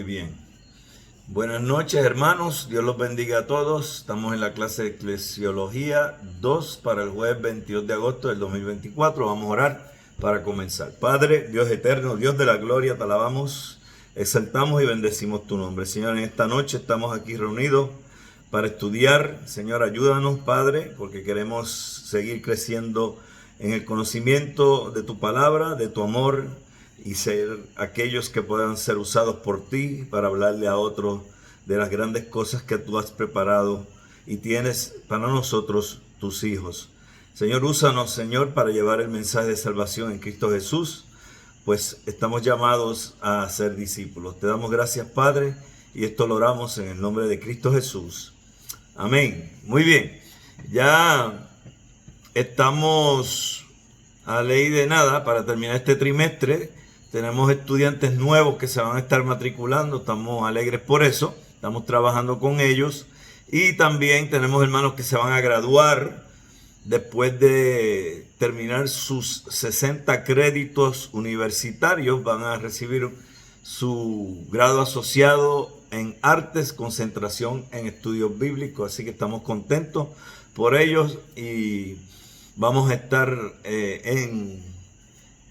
bien. Buenas noches, hermanos. Dios los bendiga a todos. Estamos en la clase de Eclesiología 2 para el jueves 22 de agosto del 2024. Vamos a orar para comenzar. Padre, Dios eterno, Dios de la gloria, te alabamos, exaltamos y bendecimos tu nombre. Señor, en esta noche estamos aquí reunidos para estudiar. Señor, ayúdanos, Padre, porque queremos seguir creciendo en el conocimiento de tu palabra, de tu amor, y ser aquellos que puedan ser usados por ti para hablarle a otros de las grandes cosas que tú has preparado y tienes para nosotros, tus hijos. Señor, úsanos, Señor, para llevar el mensaje de salvación en Cristo Jesús, pues estamos llamados a ser discípulos. Te damos gracias, Padre, y esto lo oramos en el nombre de Cristo Jesús. Amén. Muy bien, ya estamos a ley de nada para terminar este trimestre. Tenemos estudiantes nuevos que se van a estar matriculando, estamos alegres por eso, estamos trabajando con ellos. Y también tenemos hermanos que se van a graduar después de terminar sus 60 créditos universitarios. Van a recibir su grado asociado en artes, concentración en estudios bíblicos. Así que estamos contentos por ellos y vamos a estar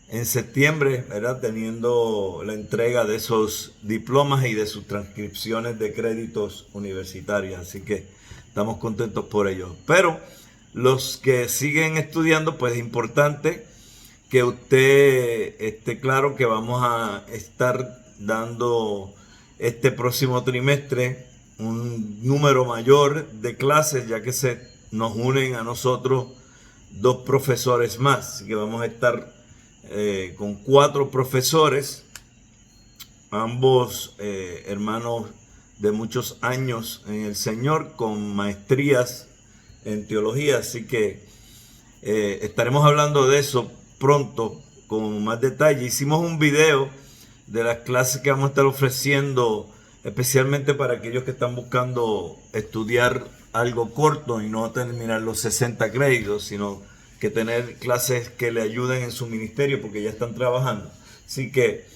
en septiembre, ¿verdad?, teniendo la entrega de esos diplomas y de sus transcripciones de créditos universitarios. Así que estamos contentos por ello. Pero los que siguen estudiando, pues es importante que usted esté claro que vamos a estar dando este próximo trimestre un número mayor de clases, ya que se nos unen a nosotros 2 profesores más. Así que vamos a estar con 4 profesores, ambos hermanos de muchos años en el Señor, con maestrías en teología. Así que estaremos hablando de eso pronto con más detalle. Hicimos un video de las clases que vamos a estar ofreciendo, especialmente para aquellos que están buscando estudiar algo corto y no terminar los 60 créditos, sino que tener clases que le ayuden en su ministerio, porque ya están trabajando. Así que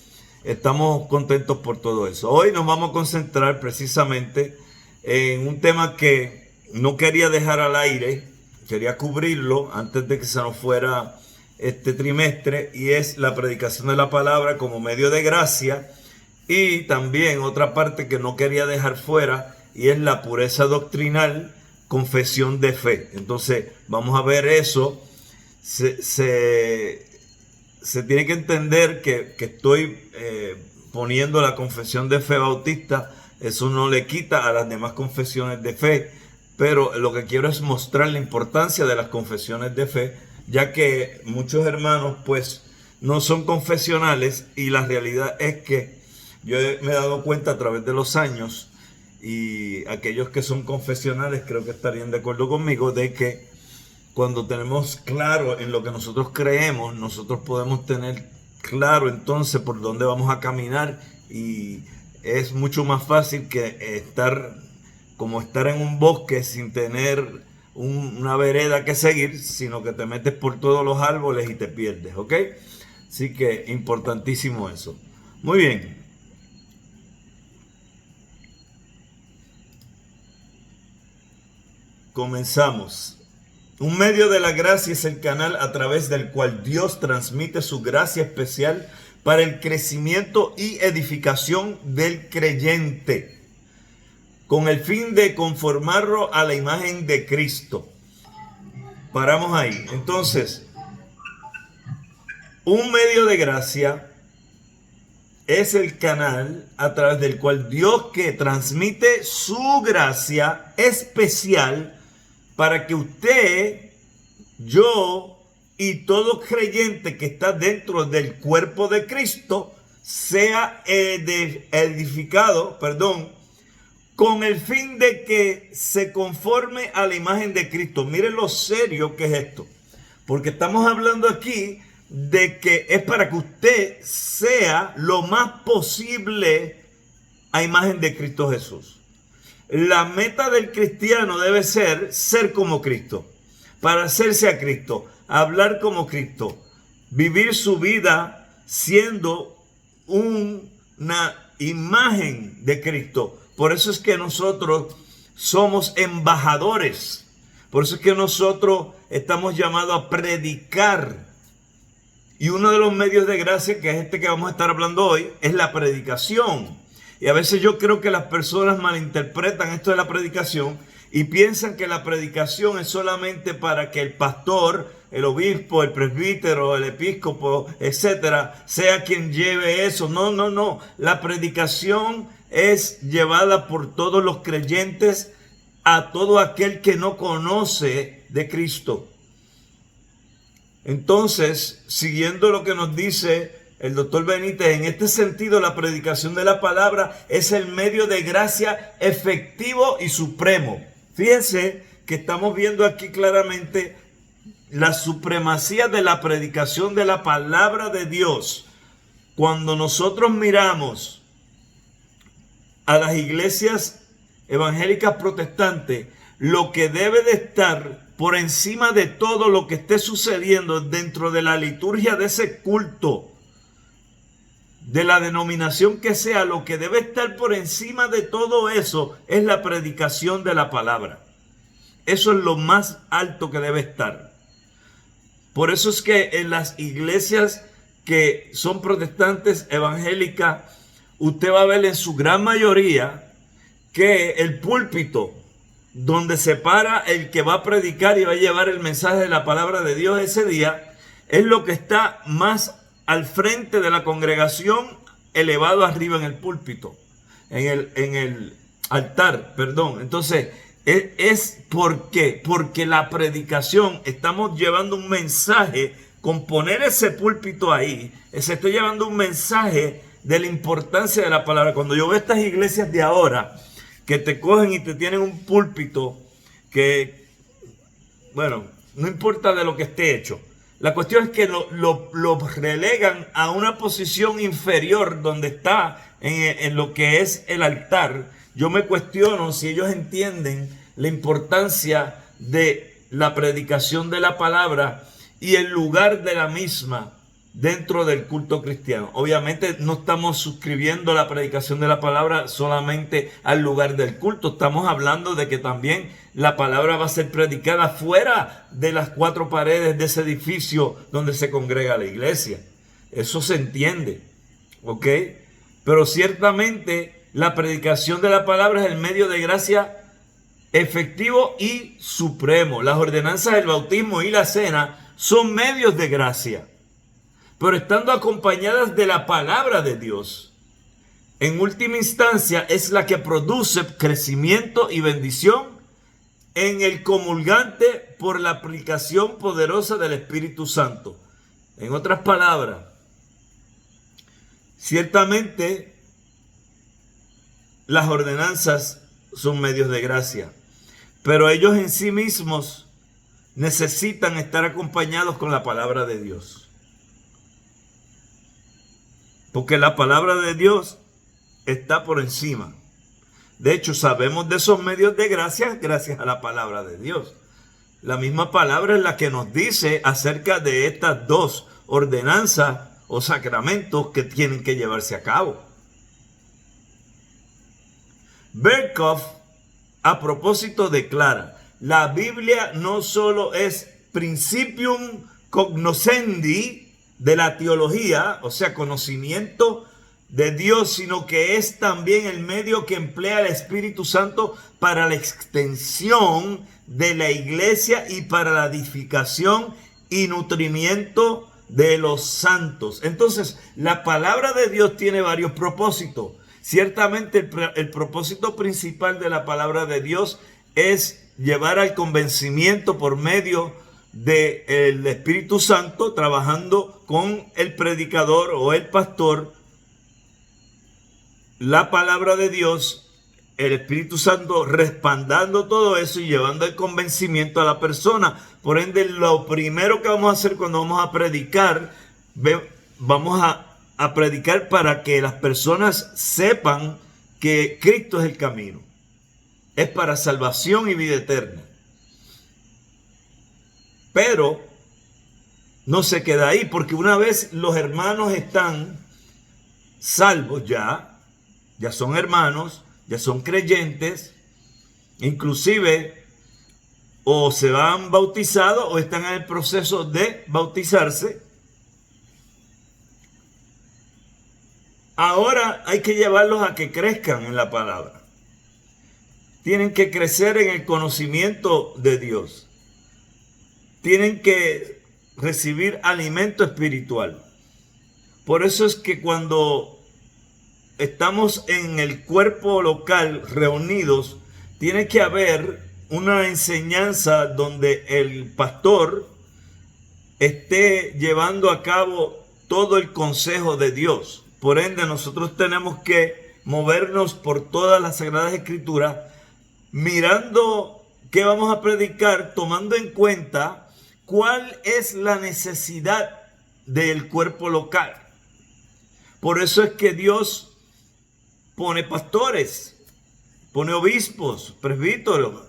estamos contentos por todo eso. Hoy nos vamos a concentrar precisamente en un tema que no quería dejar al aire, quería cubrirlo antes de que se nos fuera este trimestre, y es la predicación de la palabra como medio de gracia. Y también otra parte que no quería dejar fuera, y es la pureza doctrinal, confesión de fe. Entonces vamos a ver eso. Se tiene que entender que estoy poniendo la confesión de fe bautista. Eso no le quita a las demás confesiones de fe, pero lo que quiero es mostrar la importancia de las confesiones de fe, ya que muchos hermanos pues no son confesionales, y la realidad es que yo me he dado cuenta a través de los años, y aquellos que son confesionales creo que estarían de acuerdo conmigo, de que cuando tenemos claro en lo que nosotros creemos, nosotros podemos tener claro entonces por dónde vamos a caminar, y es mucho más fácil que estar en un bosque sin tener una vereda que seguir, sino que te metes por todos los árboles y te pierdes, ¿ok? Así que importantísimo eso. Muy bien. Comenzamos. Un medio de la gracia es el canal a través del cual Dios transmite su gracia especial para el crecimiento y edificación del creyente, con el fin de conformarlo a la imagen de Cristo. Paramos ahí. Entonces, un medio de gracia es el canal a través del cual Dios que transmite su gracia especial para que usted, yo y todo creyente que está dentro del cuerpo de Cristo sea edificado, con el fin de que se conforme a la imagen de Cristo. Miren lo serio que es esto, porque estamos hablando aquí de que es para que usted sea lo más posible a imagen de Cristo Jesús. La meta del cristiano debe ser como Cristo, parecerse a Cristo, hablar como Cristo, vivir su vida siendo una imagen de Cristo. Por eso es que nosotros somos embajadores. Por eso es que nosotros estamos llamados a predicar. Y uno de los medios de gracia, que es este que vamos a estar hablando hoy, es la predicación. Y a veces yo creo que las personas malinterpretan esto de la predicación y piensan que la predicación es solamente para que el pastor, el obispo, el presbítero, el episcopo, etcétera, sea quien lleve eso. No, no, no. La predicación es llevada por todos los creyentes a todo aquel que no conoce de Cristo. Entonces, siguiendo lo que nos dice el doctor Benítez, en este sentido, la predicación de la palabra es el medio de gracia efectivo y supremo. Fíjense que estamos viendo aquí claramente la supremacía de la predicación de la palabra de Dios. Cuando nosotros miramos a las iglesias evangélicas protestantes, lo que debe de estar por encima de todo lo que esté sucediendo dentro de la liturgia de ese culto, de la denominación que sea, lo que debe estar por encima de todo eso es la predicación de la palabra. Eso es lo más alto que debe estar. Por eso es que en las iglesias que son protestantes evangélicas, usted va a ver en su gran mayoría que el púlpito donde se para el que va a predicar y va a llevar el mensaje de la palabra de Dios ese día, es lo que está más al frente de la congregación, elevado arriba en el púlpito, en el altar, perdón. Entonces, ¿por qué? Porque la predicación, estamos llevando un mensaje, con poner ese púlpito ahí, se está llevando un mensaje de la importancia de la palabra. Cuando yo veo estas iglesias de ahora, que te cogen y te tienen un púlpito que, bueno, no importa de lo que esté hecho. La cuestión es que lo relegan a una posición inferior donde está en lo que es el altar. Yo me cuestiono si ellos entienden la importancia de la predicación de la palabra y el lugar de la misma dentro del culto cristiano. Obviamente no estamos suscribiendo la predicación de la palabra solamente al lugar del culto. Estamos hablando de que también la palabra va a ser predicada fuera de las cuatro paredes de ese edificio donde se congrega la iglesia. Eso se entiende, ¿ok? Pero ciertamente la predicación de la palabra es el medio de gracia efectivo y supremo. Las ordenanzas del bautismo y la cena son medios de gracia, pero estando acompañadas de la palabra de Dios. En última instancia es la que produce crecimiento y bendición en el comulgante por la aplicación poderosa del Espíritu Santo. En otras palabras, ciertamente las ordenanzas son medios de gracia, pero ellos en sí mismos necesitan estar acompañados con la palabra de Dios. Porque la palabra de Dios está por encima. De hecho, sabemos de esos medios de gracia gracias a la palabra de Dios. La misma palabra es la que nos dice acerca de estas dos ordenanzas o sacramentos que tienen que llevarse a cabo. Berkhof, a propósito, declara: la Biblia no solo es principium cognoscendi de la teología, o sea, conocimiento de Dios, sino que es también el medio que emplea el Espíritu Santo para la extensión de la iglesia y para la edificación y nutrimiento de los santos. Entonces, la palabra de Dios tiene varios propósitos. Ciertamente el propósito principal de la palabra de Dios es llevar al convencimiento por medio del Espíritu Santo, trabajando con el predicador o el pastor, la palabra de Dios, el Espíritu Santo respaldando todo eso y llevando el convencimiento a la persona. Por ende, lo primero que vamos a hacer cuando vamos a predicar, vamos a predicar para que las personas sepan que Cristo es el camino. Es para salvación y vida eterna. Pero no se queda ahí, porque una vez los hermanos están salvos ya, ya son hermanos, ya son creyentes, inclusive o se han bautizado o están en el proceso de bautizarse. Ahora hay que llevarlos a que crezcan en la palabra. Tienen que crecer en el conocimiento de Dios. Tienen que recibir alimento espiritual. Por eso es que cuando estamos en el cuerpo local reunidos, tiene que haber una enseñanza donde el pastor esté llevando a cabo todo el consejo de Dios. Por ende, nosotros tenemos que movernos por todas las Sagradas Escrituras, mirando qué vamos a predicar, tomando en cuenta cuál es la necesidad del cuerpo local. Por eso es que Dios pone pastores, pone obispos, presbíteros,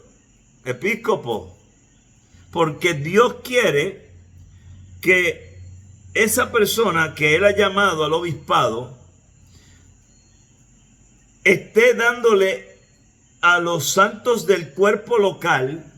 episcopos, porque Dios quiere que esa persona que Él ha llamado al obispado esté dándole a los santos del cuerpo local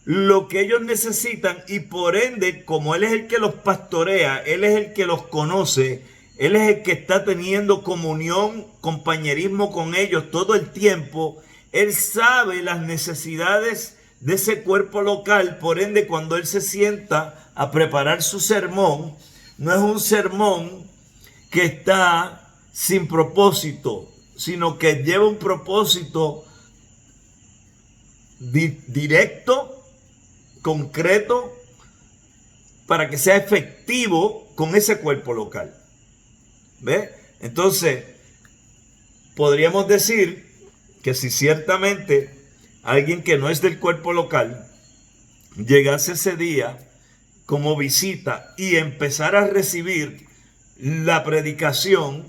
lo que ellos necesitan, y por ende, como Él es el que los pastorea, Él es el que los conoce, Él es el que está teniendo comunión, compañerismo con ellos todo el tiempo, Él sabe las necesidades de ese cuerpo local. Por ende, cuando Él se sienta a preparar su sermón, no es un sermón que está sin propósito, sino que lleva un propósito directo, concreto, para que sea efectivo con ese cuerpo local. ¿Ve? Entonces, podríamos decir que si ciertamente alguien que no es del cuerpo local llegase ese día como visita y empezara a recibir la predicación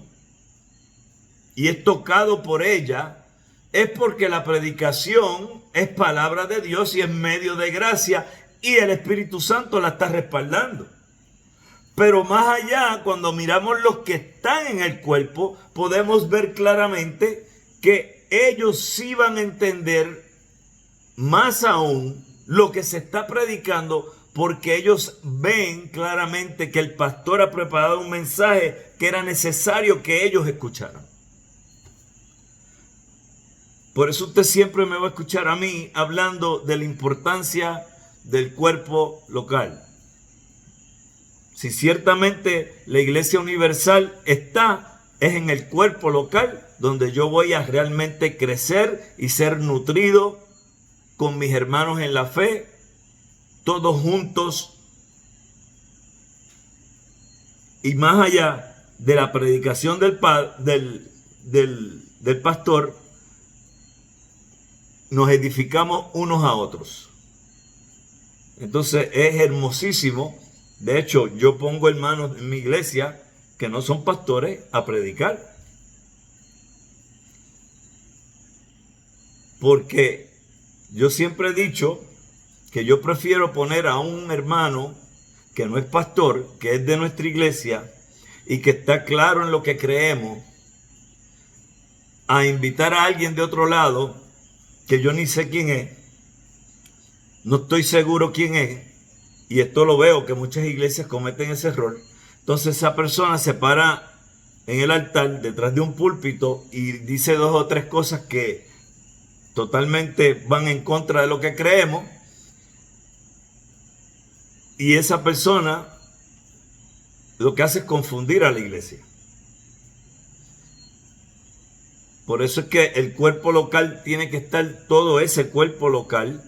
y es tocado por ella, es porque la predicación es palabra de Dios y es medio de gracia y el Espíritu Santo la está respaldando. Pero más allá, cuando miramos los que están en el cuerpo, podemos ver claramente que ellos sí van a entender más aún lo que se está predicando, porque ellos ven claramente que el pastor ha preparado un mensaje que era necesario que ellos escucharan. Por eso usted siempre me va a escuchar a mí hablando de la importancia del cuerpo local. Si ciertamente la Iglesia Universal es en el cuerpo local donde yo voy a realmente crecer y ser nutrido con mis hermanos en la fe, todos juntos, y más allá de la predicación del pastor, nos edificamos unos a otros. Entonces es hermosísimo. De hecho, yo pongo hermanos en mi iglesia que no son pastores a predicar, porque yo siempre he dicho que yo prefiero poner a un hermano que no es pastor, que es de nuestra iglesia y que está claro en lo que creemos, a invitar a alguien de otro lado que yo ni sé quién es, no estoy seguro quién es, y esto lo veo que muchas iglesias cometen ese error. Entonces esa persona se para en el altar detrás de un púlpito y dice 2 o 3 cosas que totalmente van en contra de lo que creemos, y esa persona lo que hace es confundir a la iglesia. Por eso es que el cuerpo local tiene que estar, todo ese cuerpo local,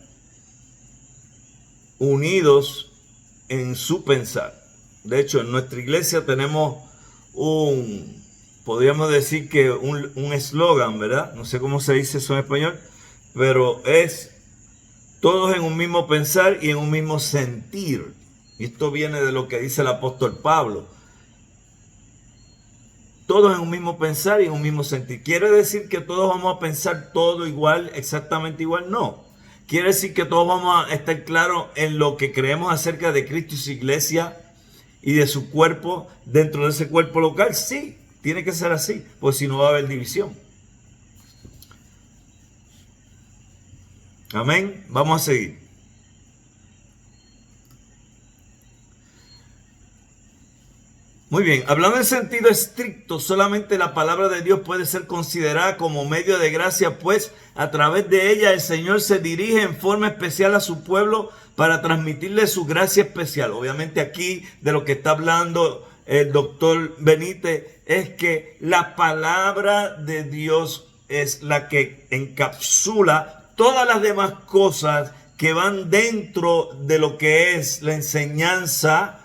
unidos en su pensar. De hecho, en nuestra iglesia tenemos podríamos decir que un eslogan, ¿verdad? No sé cómo se dice eso en español, pero es todos en un mismo pensar y en un mismo sentir. Y esto viene de lo que dice el apóstol Pablo. Todos en un mismo pensar y en un mismo sentir. ¿Quiere decir que todos vamos a pensar todo igual, exactamente igual? No. ¿Quiere decir que todos vamos a estar claros en lo que creemos acerca de Cristo y su iglesia y de su cuerpo dentro de ese cuerpo local? Sí, tiene que ser así, pues si no va a haber división. Amén. Vamos a seguir. Muy bien, hablando en sentido estricto, solamente la palabra de Dios puede ser considerada como medio de gracia, pues a través de ella el Señor se dirige en forma especial a su pueblo para transmitirle su gracia especial. Obviamente aquí de lo que está hablando el doctor Benítez es que la palabra de Dios es la que encapsula todas las demás cosas que van dentro de lo que es la enseñanza,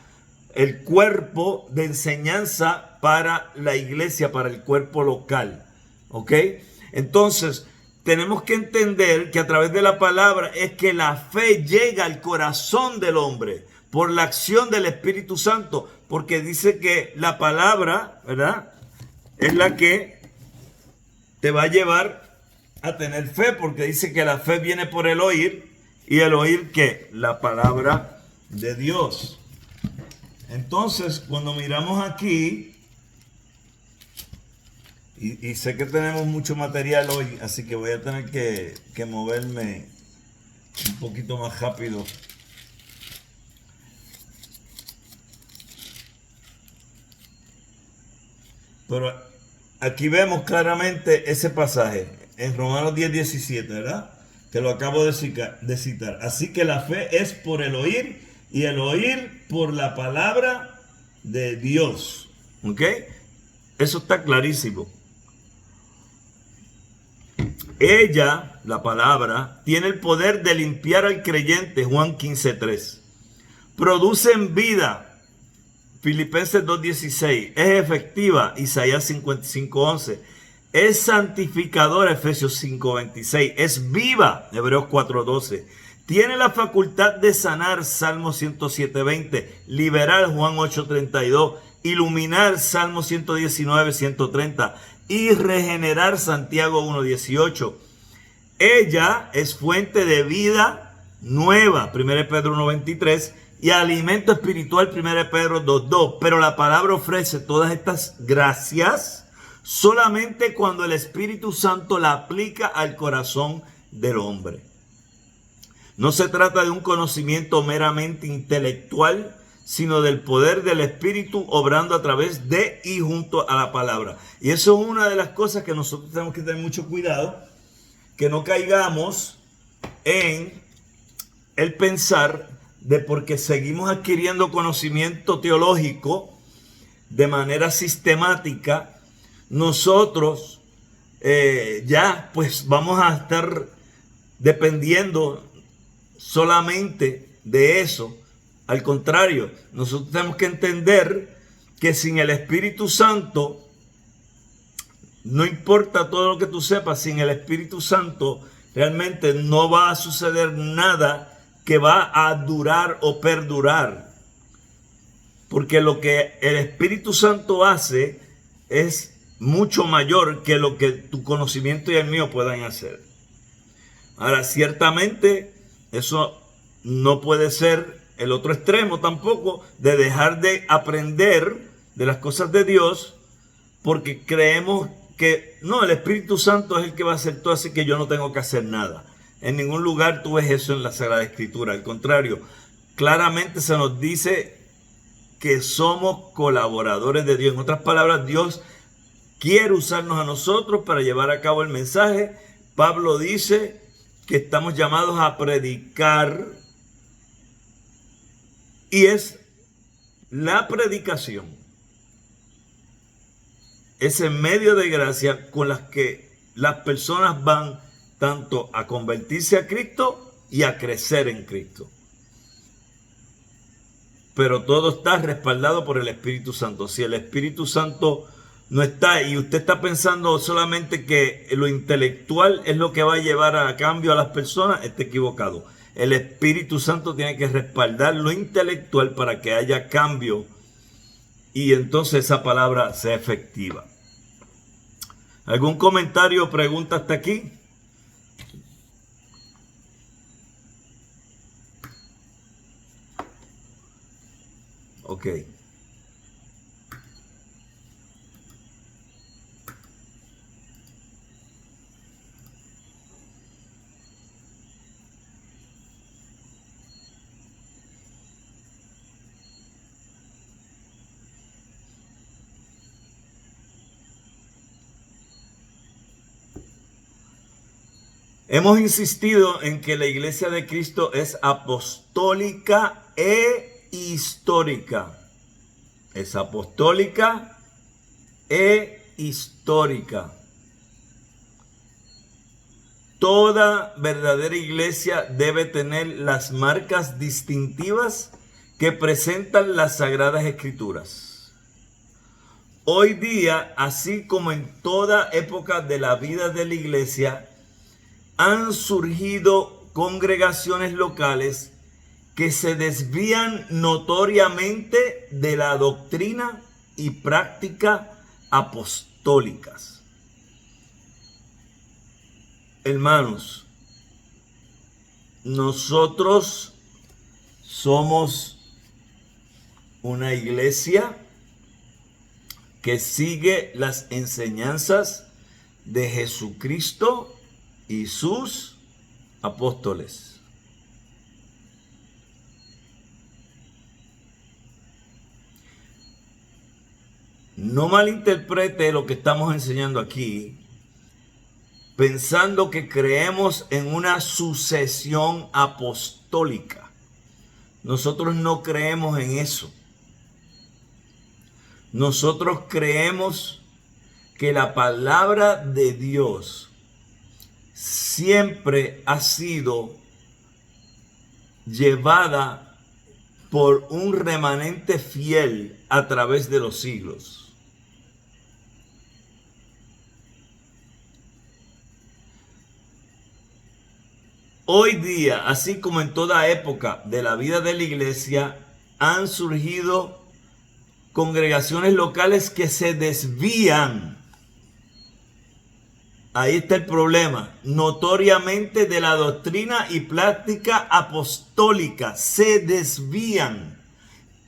el cuerpo de enseñanza para la iglesia, para el cuerpo local. ¿Ok? Entonces, tenemos que entender que a través de la palabra es que la fe llega al corazón del hombre por la acción del Espíritu Santo, porque dice que la palabra, ¿verdad?, es la que te va a llevar a tener fe, porque dice que la fe viene por el oír, y el oír, ¿qué? La palabra de Dios. Entonces, cuando miramos aquí, y sé que tenemos mucho material hoy, así que voy a tener que moverme un poquito más rápido. Pero aquí vemos claramente ese pasaje en Romanos 10:17, ¿verdad? Que lo acabo de citar. Así que la fe es por el oír, y el oír por la palabra de Dios. ¿Ok? Eso está clarísimo. Ella, la palabra, tiene el poder de limpiar al creyente, Juan 15:3. Producen vida, Filipenses 2:16. Es efectiva, Isaías 55:11. Es santificadora, Efesios 5:26. Es viva, Hebreos 4:12. Tiene la facultad de sanar, Salmo 107:20. Liberar, Juan 8:32. Iluminar, Salmo 119:130. Y regenerar, Santiago 1:18. Ella es fuente de vida nueva, 1 Pedro 1:23. Y alimento espiritual, 1 Pedro 2:2. Pero la palabra ofrece todas estas gracias solamente cuando el Espíritu Santo la aplica al corazón del hombre. No se trata de un conocimiento meramente intelectual, sino del poder del Espíritu obrando a través de y junto a la palabra. Y eso es una de las cosas que nosotros tenemos que tener mucho cuidado, que no caigamos en el pensar de porque seguimos adquiriendo conocimiento teológico de manera sistemática, nosotros ya pues vamos a estar dependiendo solamente de eso. Al contrario, nosotros tenemos que entender que sin el Espíritu Santo, no importa todo lo que tú sepas, sin el Espíritu Santo realmente no va a suceder nada que va a durar o perdurar. Porque lo que el Espíritu Santo hace es mucho mayor que lo que tu conocimiento y el mío puedan hacer. Ahora, ciertamente, eso no puede ser el otro extremo tampoco, de dejar de aprender de las cosas de Dios, porque creemos que no, el Espíritu Santo es el que va a hacer todo, así que yo no tengo que hacer nada. En ningún lugar tú ves eso en la Sagrada Escritura. Al contrario, claramente se nos dice que somos colaboradores de Dios. En otras palabras, Dios quiere usarnos a nosotros para llevar a cabo el mensaje. Pablo dice que estamos llamados a predicar, y es la predicación, ese medio de gracia con las que las personas van tanto a convertirse a Cristo y a crecer en Cristo. Pero todo está respaldado por el Espíritu Santo. Si el Espíritu Santo no está y usted está pensando solamente que lo intelectual es lo que va a llevar a cambio a las personas, está equivocado. El Espíritu Santo tiene que respaldar lo intelectual para que haya cambio y entonces esa palabra sea efectiva. ¿Algún comentario o pregunta hasta aquí? Ok. Hemos insistido en que la Iglesia de Cristo es apostólica e histórica. Es apostólica e histórica. Toda verdadera iglesia debe tener las marcas distintivas que presentan las Sagradas Escrituras. Hoy día, así como en toda época de la vida de la iglesia, han surgido congregaciones locales que se desvían notoriamente de la doctrina y práctica apostólicas. Hermanos, nosotros somos una iglesia que sigue las enseñanzas de Jesucristo y sus apóstoles. No malinterprete lo que estamos enseñando aquí, pensando que creemos en una sucesión apostólica. Nosotros no creemos en eso. Nosotros creemos que la palabra de Dios siempre ha sido llevada por un remanente fiel a través de los siglos. Hoy día, así como en toda época de la vida de la iglesia, han surgido congregaciones locales que se desvían. Ahí está el problema, notoriamente de la doctrina y práctica apostólica, se desvían.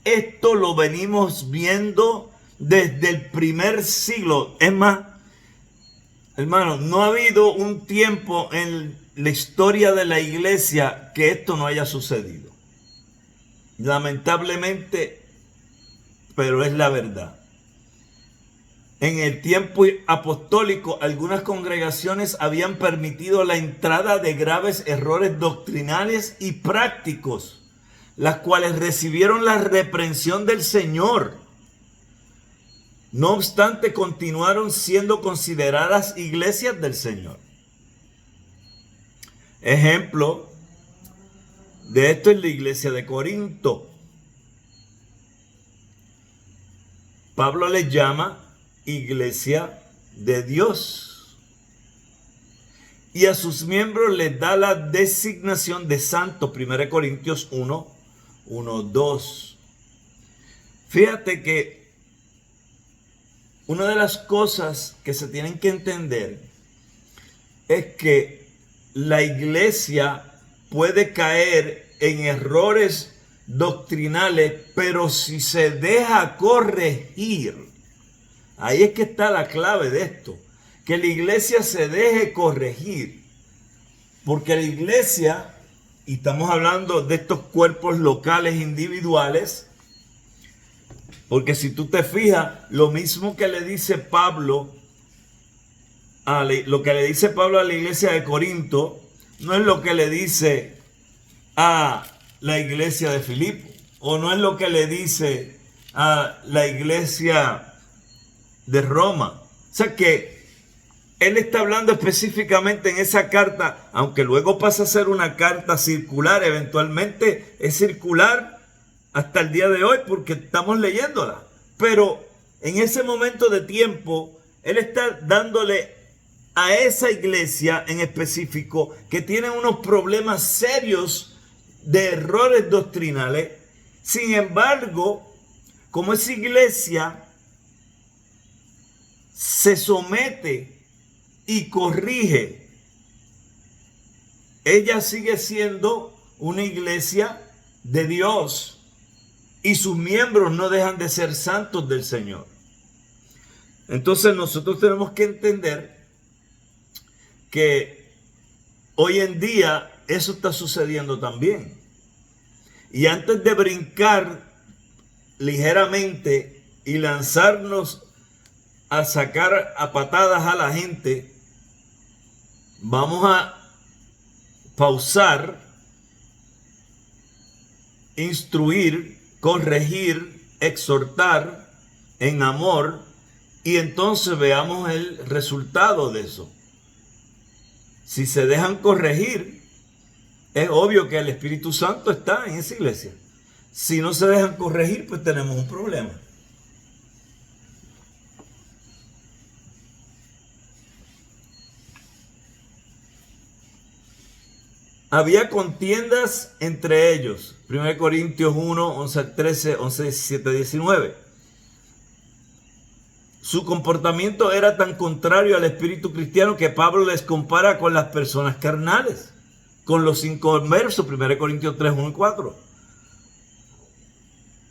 Esto lo venimos viendo desde el primer siglo. Es más, hermano, no ha habido un tiempo en la historia de la iglesia que esto no haya sucedido. Lamentablemente, pero es la verdad. En el tiempo apostólico, algunas congregaciones habían permitido la entrada de graves errores doctrinales y prácticos, las cuales recibieron la reprensión del Señor. No obstante, continuaron siendo consideradas iglesias del Señor. Ejemplo de esto es la iglesia de Corinto. Pablo les llama iglesia de Dios y a sus miembros les da la designación de santos. 1 Corintios 1:2. Fíjate que una de las cosas que se tienen que entender es que la iglesia puede caer en errores doctrinales, pero si se deja corregir. Ahí es que está la clave de esto, que la iglesia se deje corregir, porque la iglesia, y estamos hablando de estos cuerpos locales individuales, porque si tú te fijas, lo mismo que le dice Pablo, lo que le dice Pablo a la iglesia de Corinto, no es lo que le dice a la iglesia de Filipo, o no es lo que le dice a la iglesia de Roma. O sea que él está hablando específicamente en esa carta, aunque luego pasa a ser una carta circular, eventualmente es circular hasta el día de hoy porque estamos leyéndola. Pero en ese momento de tiempo, él está dándole a esa iglesia en específico que tiene unos problemas serios de errores doctrinales. Sin embargo, como esa iglesia se somete y corrige, ella sigue siendo una iglesia de Dios y sus miembros no dejan de ser santos del Señor. Entonces nosotros tenemos que entender que hoy en día eso está sucediendo también. Y antes de brincar ligeramente y lanzarnos a sacar a patadas a la gente, vamos a pausar, instruir, corregir, exhortar en amor, y entonces veamos el resultado de eso. Si se dejan corregir, es obvio que el Espíritu Santo está en esa iglesia. Si no se dejan corregir, pues tenemos un problema. Había contiendas entre ellos. 1 Corintios 1, 11 al 13, 11, 17, 19. Su comportamiento era tan contrario al espíritu cristiano que Pablo les compara con las personas carnales, con los inconversos. 1 Corintios 3, 1 y 4.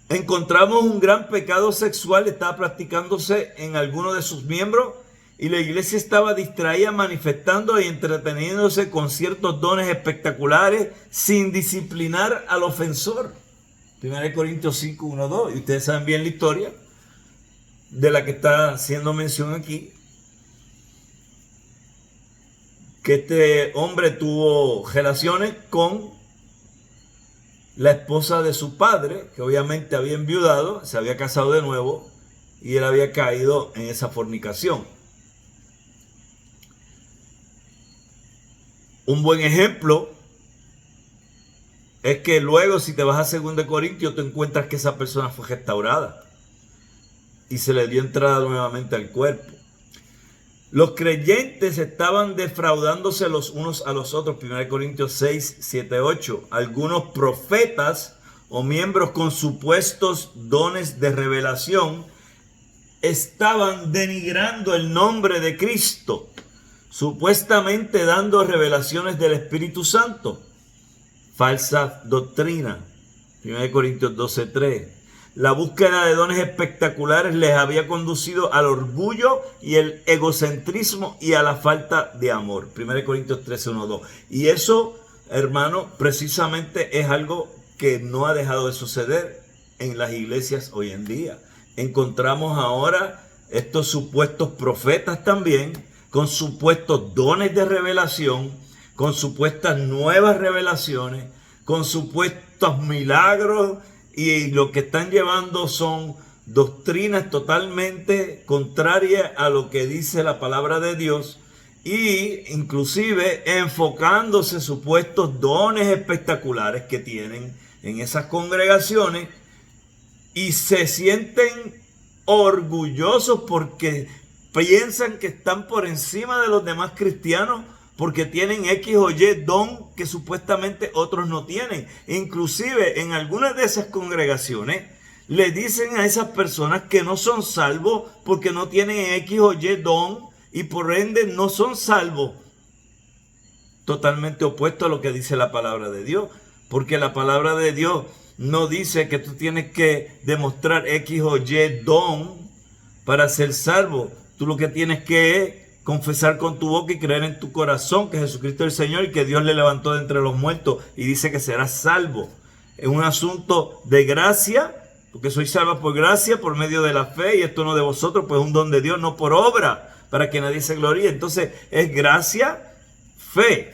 Encontramos un gran pecado sexual, estaba practicándose en alguno de sus miembros, y la iglesia estaba distraída manifestando y entreteniéndose con ciertos dones espectaculares sin disciplinar al ofensor. 1 Corintios 5, 1, 2. Y ustedes saben bien la historia de la que está haciendo mención aquí. Que este hombre tuvo relaciones con la esposa de su padre, que obviamente había enviudado, se había casado de nuevo y él había caído en esa fornicación. Un buen ejemplo es que luego, si te vas a 2 Corintios, te encuentras que esa persona fue restaurada y se le dio entrada nuevamente al cuerpo. Los creyentes estaban defraudándose los unos a los otros. 1 Corintios 6, 7, 8. Algunos profetas o miembros con supuestos dones de revelación estaban denigrando el nombre de Cristo, supuestamente dando revelaciones del Espíritu Santo. Falsa doctrina. 1 Corintios 12, 3. La búsqueda de dones espectaculares les había conducido al orgullo y el egocentrismo y a la falta de amor. 1 Corintios 13, 1, 2. Y eso, hermano, precisamente es algo que no ha dejado de suceder en las iglesias hoy en día. Encontramos ahora estos supuestos profetas también, con supuestos dones de revelación, con supuestas nuevas revelaciones, con supuestos milagros, y lo que están llevando son doctrinas totalmente contrarias a lo que dice la palabra de Dios, y inclusive enfocándose supuestos dones espectaculares que tienen en esas congregaciones, y se sienten orgullosos porque piensan que están por encima de los demás cristianos porque tienen X o Y don que supuestamente otros no tienen. Inclusive en algunas de esas congregaciones le dicen a esas personas que no son salvos porque no tienen X o Y don y por ende no son salvos. Totalmente opuesto a lo que dice la palabra de Dios, porque la palabra de Dios no dice que tú tienes que demostrar X o Y don para ser salvo. Tú lo que tienes que es confesar con tu boca y creer en tu corazón que Jesucristo es el Señor y que Dios le levantó de entre los muertos y dice que serás salvo. Es un asunto de gracia, porque soy salvo por gracia, por medio de la fe, y esto no de vosotros, pues es un don de Dios, no por obra, para que nadie se gloríe. Entonces es gracia, fe.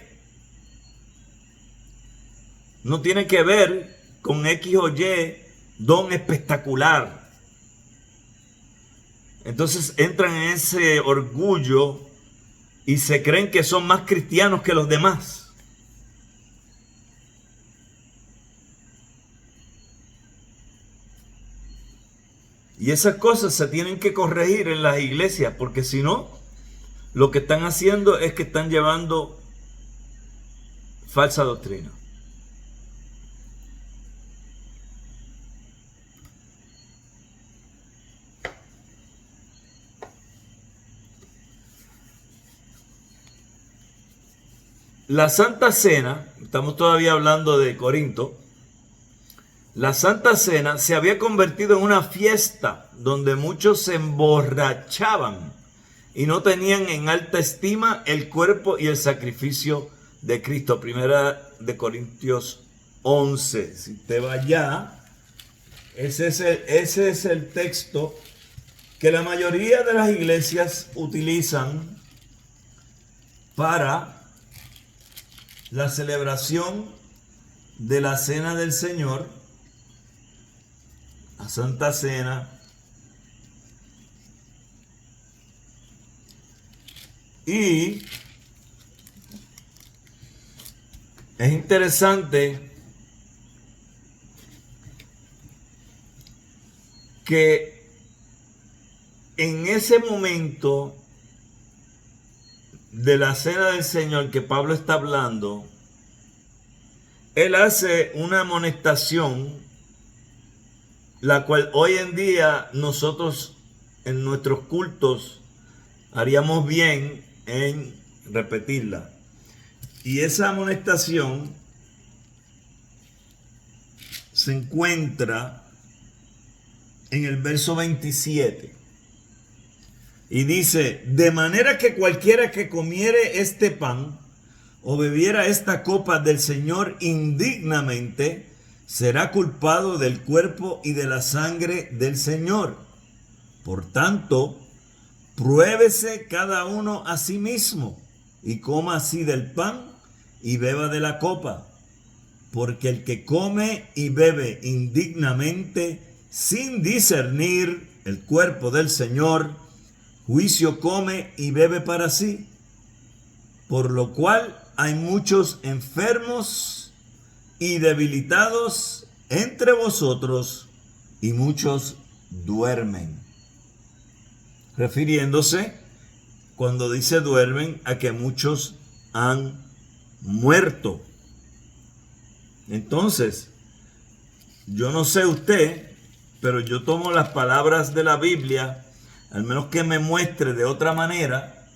No tiene que ver con X o Y don espectacular. Entonces entran en ese orgullo y se creen que son más cristianos que los demás. Y esas cosas se tienen que corregir en las iglesias, porque si no, lo que están haciendo es que están llevando falsa doctrina. La Santa Cena, estamos todavía hablando de Corinto, la Santa Cena se había convertido en una fiesta donde muchos se emborrachaban y no tenían en alta estima el cuerpo y el sacrificio de Cristo. 1 Corintios 11. Si te va allá, ese es el texto que la mayoría de las iglesias utilizan para la celebración de la Cena del Señor, la Santa Cena, y es interesante que en ese momento de la Cena del Señor que Pablo está hablando, él hace una amonestación, la cual hoy en día nosotros en nuestros cultos haríamos bien en repetirla. Y esa amonestación se encuentra en el verso 27. Y dice: de manera que cualquiera que comiere este pan o bebiera esta copa del Señor indignamente, será culpado del cuerpo y de la sangre del Señor. Por tanto, pruébese cada uno a sí mismo, y coma así del pan y beba de la copa. Porque el que come y bebe indignamente, sin discernir el cuerpo del Señor, juicio come y bebe para sí. Por lo cual hay muchos enfermos y debilitados entre vosotros, y muchos duermen. Refiriéndose, cuando dice duermen, a que muchos han muerto. Entonces, yo no sé usted, pero yo tomo las palabras de la Biblia, al menos que me muestre de otra manera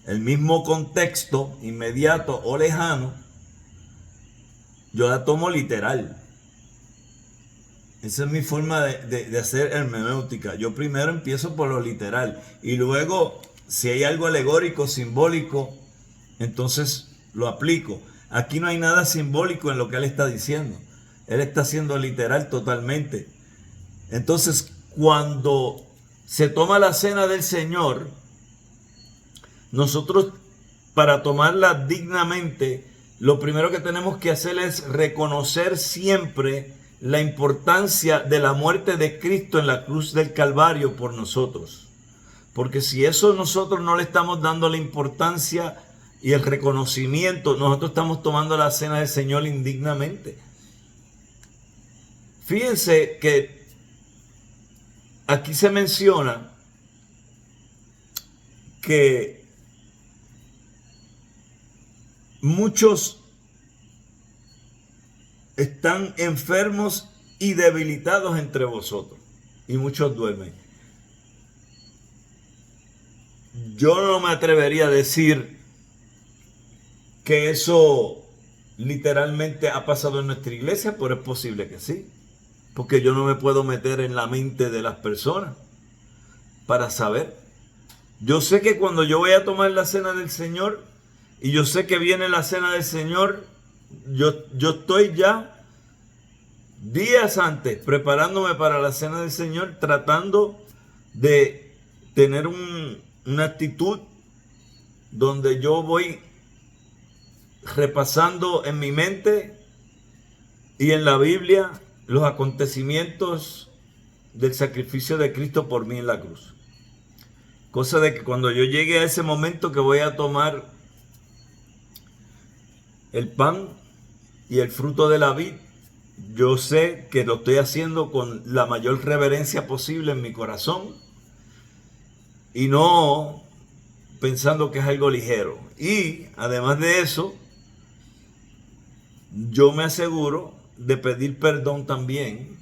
el mismo contexto inmediato o lejano, yo la tomo literal. Esa es mi forma de hacer hermenéutica. Yo primero empiezo por lo literal y luego, si hay algo alegórico, simbólico, entonces lo aplico. Aquí no hay nada simbólico en lo que él está diciendo. Él está siendo literal totalmente. Entonces, cuando se toma la cena del Señor, nosotros, para tomarla dignamente, lo primero que tenemos que hacer es reconocer siempre la importancia de la muerte de Cristo en la cruz del Calvario por nosotros. Porque si eso nosotros no le estamos dando la importancia y el reconocimiento, nosotros estamos tomando la cena del Señor indignamente. Fíjense que aquí se menciona que muchos están enfermos y debilitados entre vosotros, y muchos duermen. Yo no me atrevería a decir que eso literalmente ha pasado en nuestra iglesia, pero es posible que sí, porque yo no me puedo meter en la mente de las personas para saber. Yo sé que cuando yo voy a tomar la cena del Señor, y yo sé que viene la cena del Señor, yo estoy ya días antes preparándome para la cena del Señor, tratando de tener una actitud donde yo voy repasando en mi mente y en la Biblia los acontecimientos del sacrificio de Cristo por mí en la cruz. Cosa de que cuando yo llegue a ese momento que voy a tomar el pan y el fruto de la vid, yo sé que lo estoy haciendo con la mayor reverencia posible en mi corazón y no pensando que es algo ligero. Y además de eso, yo me aseguro de pedir perdón también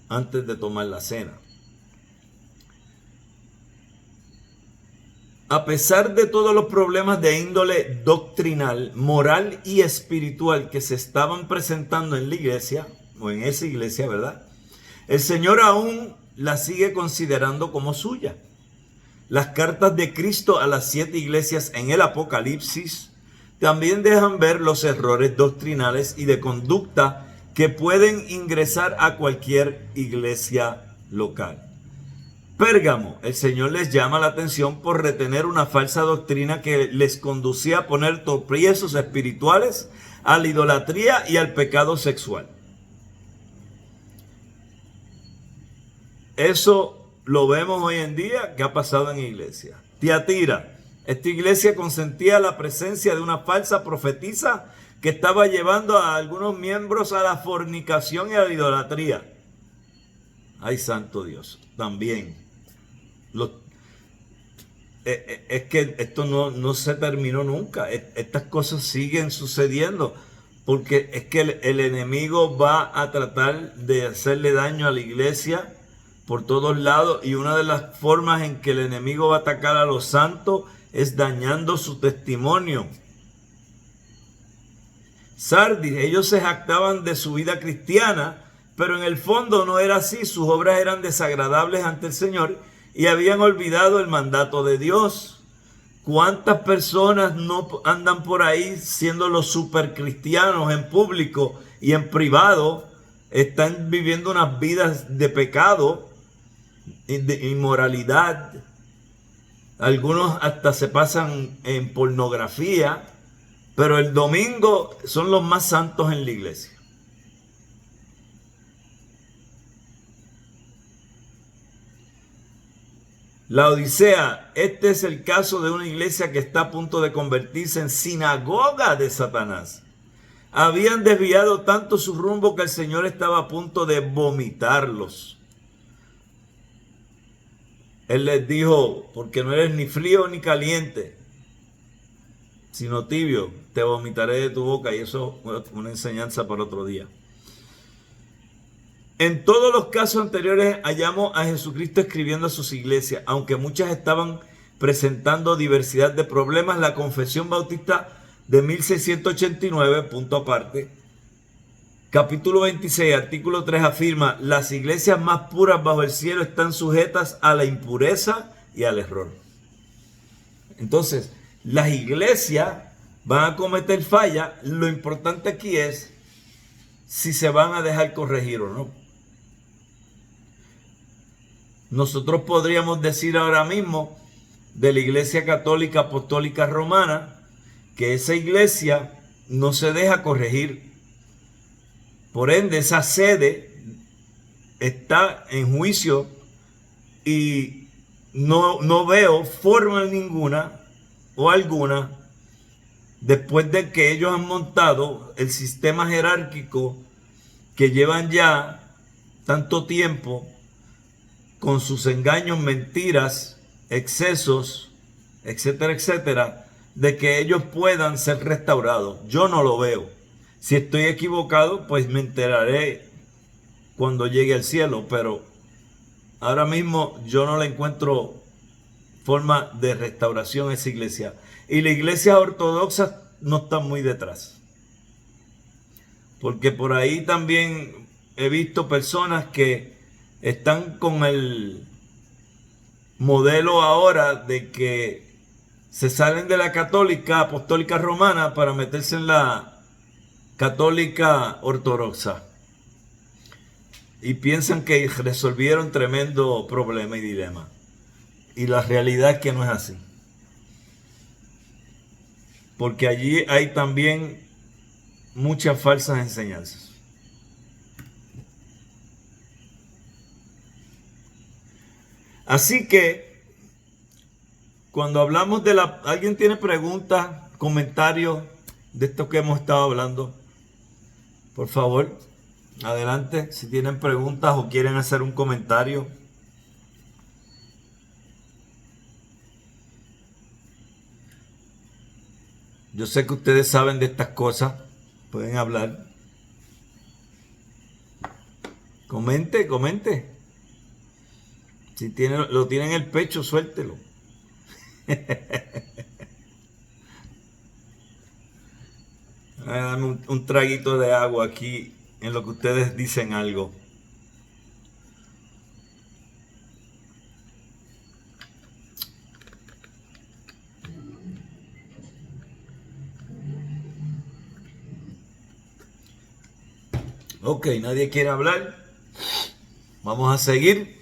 antes de tomar la cena. A pesar de todos los problemas de índole doctrinal, moral y espiritual que se estaban presentando en la iglesia, o en esa iglesia, ¿verdad? El Señor aún la sigue considerando como suya. Las cartas de Cristo a las 7 iglesias en el Apocalipsis también dejan ver los errores doctrinales y de conducta que pueden ingresar a cualquier iglesia local. Pérgamo, el Señor les llama la atención por retener una falsa doctrina que les conducía a poner tropiezos espirituales a la idolatría y al pecado sexual. Eso lo vemos hoy en día que ha pasado en iglesia. Tiatira, esta iglesia consentía la presencia de una falsa profetisa que estaba llevando a algunos miembros a la fornicación y a la idolatría. Ay, santo Dios, también. Es que esto no se terminó nunca. Estas cosas siguen sucediendo porque es que el enemigo va a tratar de hacerle daño a la iglesia por todos lados, y una de las formas en que el enemigo va a atacar a los santos es dañando su testimonio. Sardis, ellos se jactaban de su vida cristiana, pero en el fondo no era así. Sus obras eran desagradables ante el Señor y habían olvidado el mandato de Dios. ¿Cuántas personas no andan por ahí siendo los supercristianos en público y en privado? Están viviendo unas vidas de pecado, de inmoralidad. Algunos hasta se pasan en pornografía, pero el domingo son los más santos en la iglesia. La Odisea, este es el caso de una iglesia que está a punto de convertirse en sinagoga de Satanás. Habían desviado tanto su rumbo que el Señor estaba a punto de vomitarlos. Él les dijo, porque no eres ni frío ni caliente, sino tibio, te vomitaré de tu boca. Y eso es una enseñanza para otro día. En todos los casos anteriores hallamos a Jesucristo escribiendo a sus iglesias. Aunque muchas estaban presentando diversidad de problemas, la Confesión Bautista de 1689, punto aparte, capítulo 26, artículo 3 afirma: las iglesias más puras bajo el cielo están sujetas a la impureza y al error. Entonces, las iglesias van a cometer fallas. Lo importante aquí es si se van a dejar corregir o no. Nosotros podríamos decir ahora mismo de la Iglesia Católica Apostólica Romana que esa iglesia no se deja corregir. Por ende, esa sede está en juicio y no veo forma ninguna o alguna, después de que ellos han montado el sistema jerárquico que llevan ya tanto tiempo, con sus engaños, mentiras, excesos, etcétera, etcétera, de que ellos puedan ser restaurados. Yo no lo veo. Si estoy equivocado, pues me enteraré cuando llegue al cielo, pero ahora mismo yo no le encuentro forma de restauración a esa iglesia. Y la iglesia ortodoxa no está muy detrás. Porque por ahí también he visto personas que están con el modelo ahora de que se salen de la católica apostólica romana para meterse en la católica ortodoxa. Y piensan que resolvieron tremendo problema y dilema. Y la realidad es que no es así. Porque allí hay también muchas falsas enseñanzas. Así que, cuando hablamos de la... ¿Alguien tiene preguntas, comentarios de esto que hemos estado hablando? Por favor, adelante. Si tienen preguntas o quieren hacer un comentario. Yo sé que ustedes saben de estas cosas. Pueden hablar. Comente. Si lo tiene en el pecho, suéltelo. Dame un traguito de agua aquí en lo que ustedes dicen algo. Ok, nadie quiere hablar. Vamos a seguir.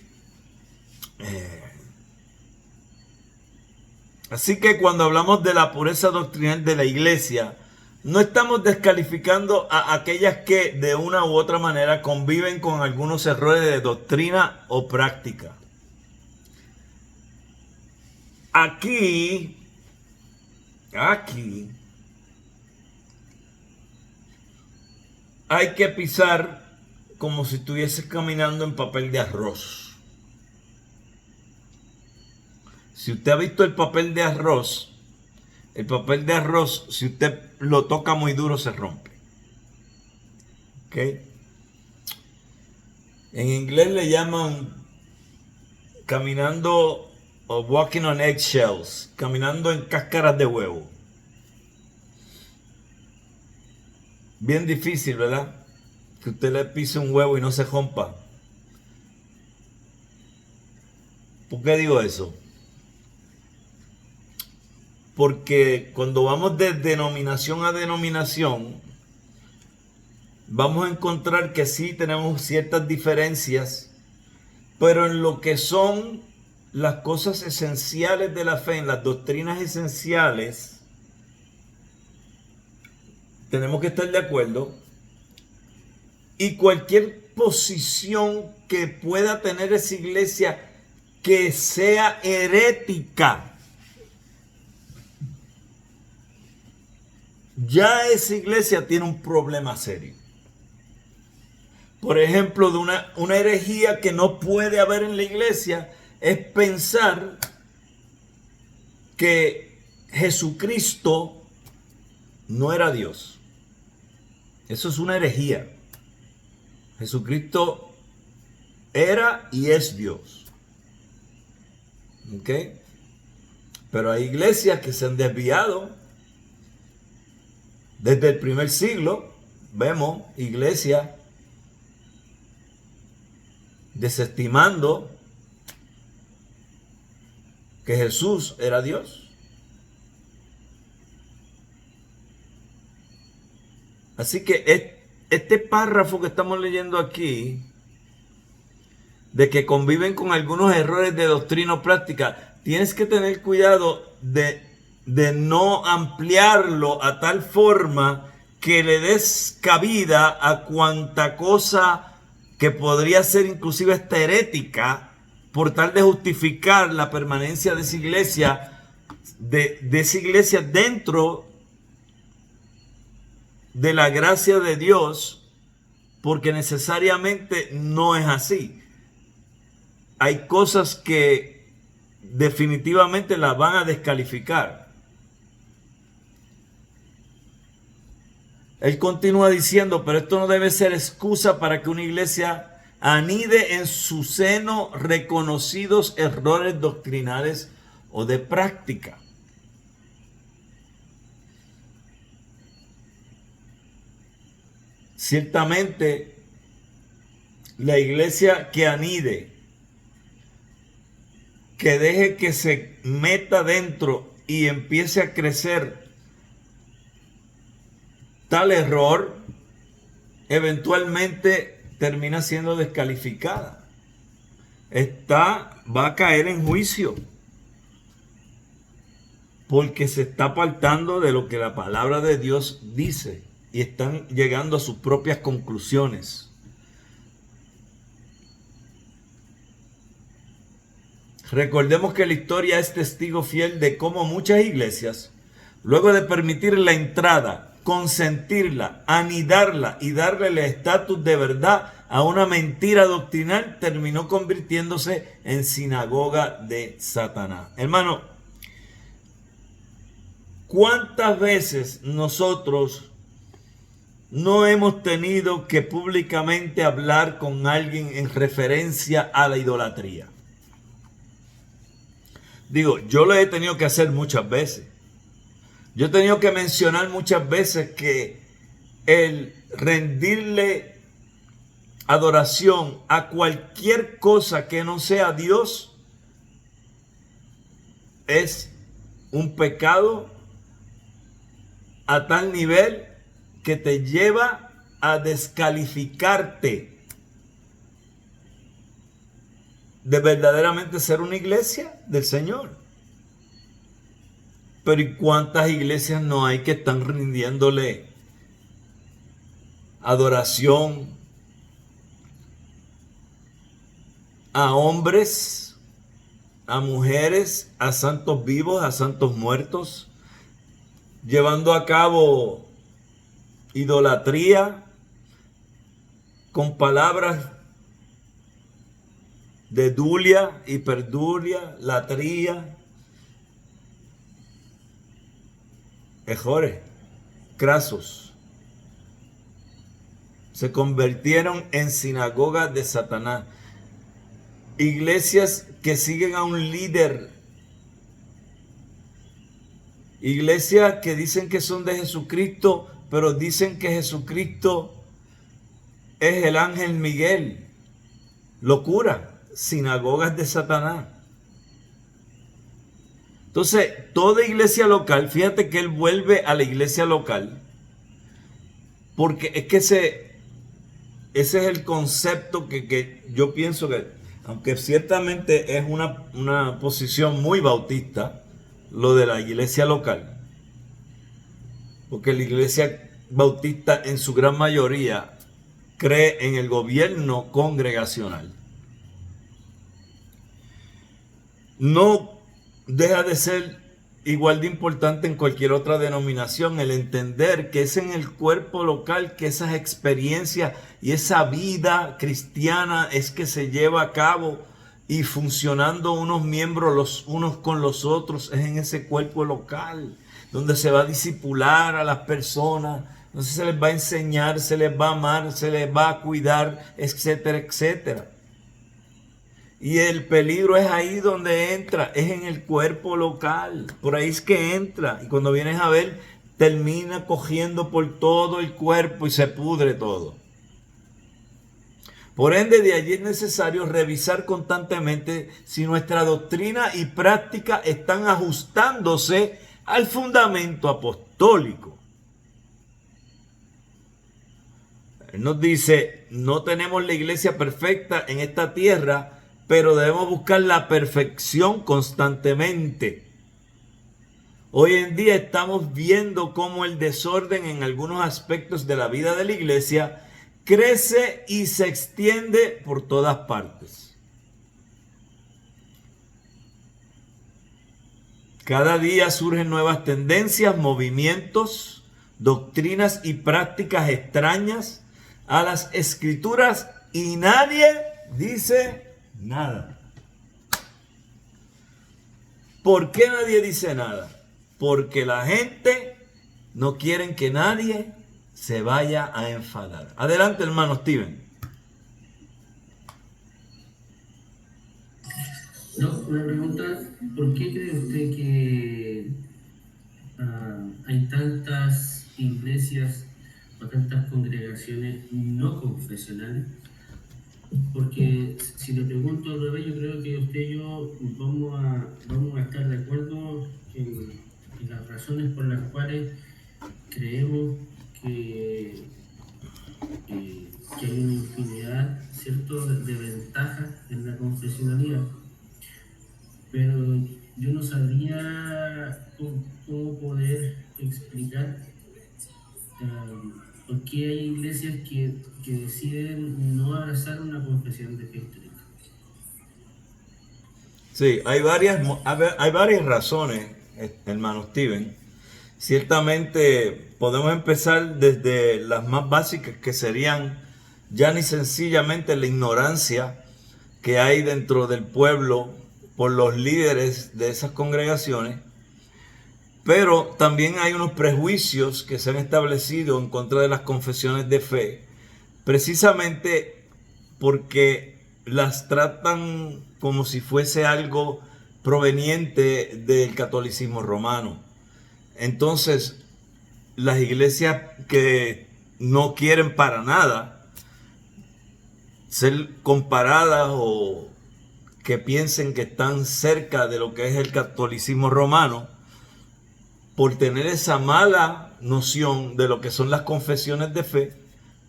Así que cuando hablamos de la pureza doctrinal de la iglesia, no estamos descalificando a aquellas que de una u otra manera conviven con algunos errores de doctrina o práctica. Aquí hay que pisar como si estuvieses caminando en papel de arroz. Si usted ha visto el papel de arroz, si usted lo toca muy duro, se rompe. ¿Ok? En inglés le llaman caminando o walking on eggshells, caminando en cáscaras de huevo. Bien difícil, ¿verdad? Que usted le pise un huevo y no se rompa. ¿Por qué digo eso? Porque cuando vamos de denominación a denominación, vamos a encontrar que sí tenemos ciertas diferencias, pero en lo que son las cosas esenciales de la fe, en las doctrinas esenciales, tenemos que estar de acuerdo. Y cualquier posición que pueda tener esa iglesia que sea herética, ya esa iglesia tiene un problema serio. Por ejemplo, de una herejía que no puede haber en la iglesia es pensar que Jesucristo no era Dios. Eso es una herejía. Jesucristo era y es Dios. ¿Ok? Pero hay iglesias que se han desviado. Desde el primer siglo vemos iglesias desestimando que Jesús era Dios. Así que este párrafo que estamos leyendo aquí, de que conviven con algunos errores de doctrina o práctica, tienes que tener cuidado de no ampliarlo a tal forma que le des cabida a cuanta cosa que podría ser inclusive esta herética, por tal de justificar la permanencia de esa iglesia, de esa iglesia dentro de la gracia de Dios, porque necesariamente no es así. Hay cosas que definitivamente las van a descalificar. Él continúa diciendo, pero esto no debe ser excusa para que una iglesia anide en su seno reconocidos errores doctrinales o de práctica. Ciertamente, la iglesia que anide, que deje que se meta dentro y empiece a crecer tal error, eventualmente termina siendo descalificada. Va a caer en juicio, porque se está apartando de lo que la palabra de Dios dice y están llegando a sus propias conclusiones. Recordemos que la historia es testigo fiel de cómo muchas iglesias, luego de permitir la entrada, consentirla, anidarla y darle el estatus de verdad a una mentira doctrinal, terminó convirtiéndose en sinagoga de Satanás. Hermano, ¿cuántas veces nosotros no hemos tenido que públicamente hablar con alguien en referencia a la idolatría? Digo, yo lo he tenido que hacer muchas veces. Yo he tenido que mencionar muchas veces que el rendirle adoración a cualquier cosa que no sea Dios es un pecado a tal nivel que te lleva a descalificarte de verdaderamente ser una iglesia del Señor. Pero ¿y cuántas iglesias no hay que están rindiéndole adoración a hombres, a mujeres, a santos vivos, a santos muertos, llevando a cabo idolatría con palabras de dulia, hiperdulia, latría, ejores, crasos? Se convirtieron en sinagogas de Satanás. Iglesias que siguen a un líder. Iglesias que dicen que son de Jesucristo, pero dicen que Jesucristo es el ángel Miguel. Locura. Sinagogas de Satanás. Entonces, toda iglesia local, fíjate que él vuelve a la iglesia local, porque es que ese es el concepto que yo pienso que, aunque ciertamente es una posición muy bautista, lo de la iglesia local, porque la iglesia bautista en su gran mayoría cree en el gobierno congregacional. No deja de ser igual de importante en cualquier otra denominación el entender que es en el cuerpo local que esas experiencias y esa vida cristiana es que se lleva a cabo, y funcionando unos miembros los unos con los otros es en ese cuerpo local donde se va a discipular a las personas, donde se les va a enseñar, se les va a amar, se les va a cuidar, etcétera, etcétera. Y el peligro es ahí donde entra, es en el cuerpo local. Por ahí es que entra. Y cuando vienes a ver, termina cogiendo por todo el cuerpo y se pudre todo. Por ende, de allí es necesario revisar constantemente si nuestra doctrina y práctica están ajustándose al fundamento apostólico. Él nos dice, no tenemos la iglesia perfecta en esta tierra, pero debemos buscar la perfección constantemente. Hoy en día estamos viendo cómo el desorden en algunos aspectos de la vida de la iglesia crece y se extiende por todas partes. Cada día surgen nuevas tendencias, movimientos, doctrinas y prácticas extrañas a las escrituras y nadie dice nada. ¿Por qué nadie dice nada? Porque la gente no quiere que nadie se vaya a enfadar. Adelante, hermano Steven. No, una pregunta, ¿por qué cree usted que hay tantas iglesias o tantas congregaciones no confesionales? Porque si le pregunto al revés, yo creo que usted y yo vamos a estar de acuerdo en las razones por las cuales creemos que hay una infinidad, ¿cierto?, de ventajas en la confesionalidad. Pero yo no sabría cómo poder explicar por qué hay iglesias que deciden no abrazar una confesión de fe histórica. Sí, hay varias razones, hermano Steven. Ciertamente podemos empezar desde las más básicas, que serían ya ni sencillamente la ignorancia que hay dentro del pueblo por los líderes de esas congregaciones, pero también hay unos prejuicios que se han establecido en contra de las confesiones de fe, precisamente porque las tratan como si fuese algo proveniente del catolicismo romano. Entonces, las iglesias que no quieren para nada ser comparadas o que piensen que están cerca de lo que es el catolicismo romano, por tener esa mala noción de lo que son las confesiones de fe,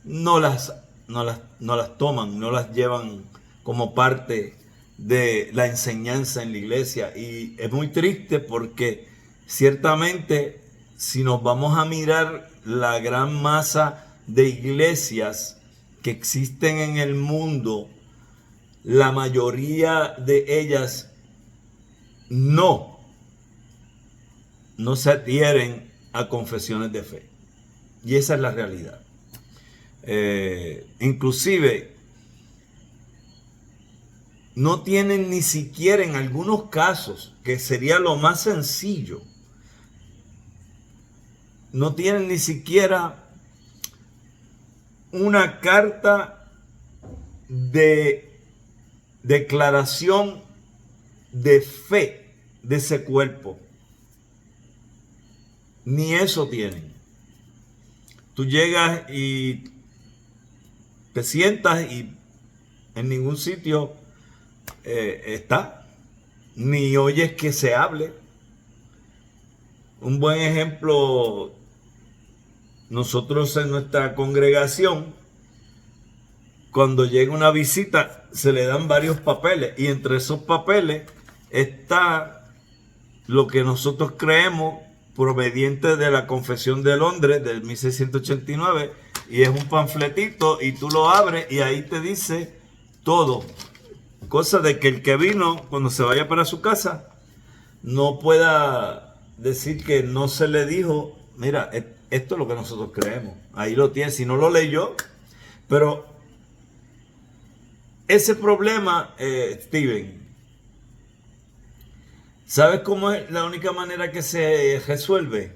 no las toman, no las llevan como parte de la enseñanza en la iglesia. Y es muy triste porque Ciertamente, si nos vamos a mirar la gran masa de iglesias que existen en el mundo, la mayoría de ellas no se adhieren a confesiones de fe. Y esa es la realidad. Inclusive, no tienen ni siquiera en algunos casos, que sería lo más sencillo, no tienen ni siquiera una carta de declaración de fe de ese cuerpo. Ni eso tienen. Tú llegas y te sientas y en ningún sitio está, ni oyes que se hable. Un buen ejemplo, nosotros en nuestra congregación, cuando llega una visita, se le dan varios papeles y entre esos papeles está lo que nosotros creemos proveniente de la Confesión de Londres del 1689, y es un panfletito y tú lo abres y ahí te dice todo, cosa de que el que vino, cuando se vaya para su casa, no pueda decir que no se le dijo, mira, esto es lo que nosotros creemos, ahí lo tienes, si no lo leyó. Pero ese problema, Steven, ¿sabes cómo es la única manera que se resuelve?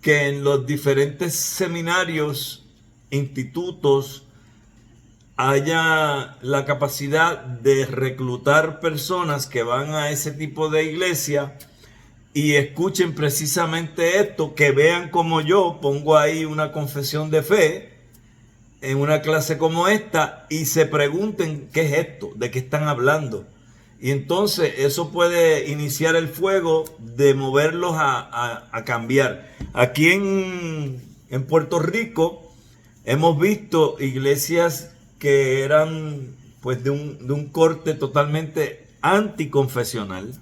Que en los diferentes seminarios, institutos, haya la capacidad de reclutar personas que van a ese tipo de iglesia y escuchen precisamente esto, que vean como yo pongo ahí una confesión de fe en una clase como esta y se pregunten qué es esto, de qué están hablando. Y entonces eso puede iniciar el fuego de moverlos a cambiar. Aquí en Puerto Rico hemos visto iglesias que eran pues de un corte totalmente anticonfesional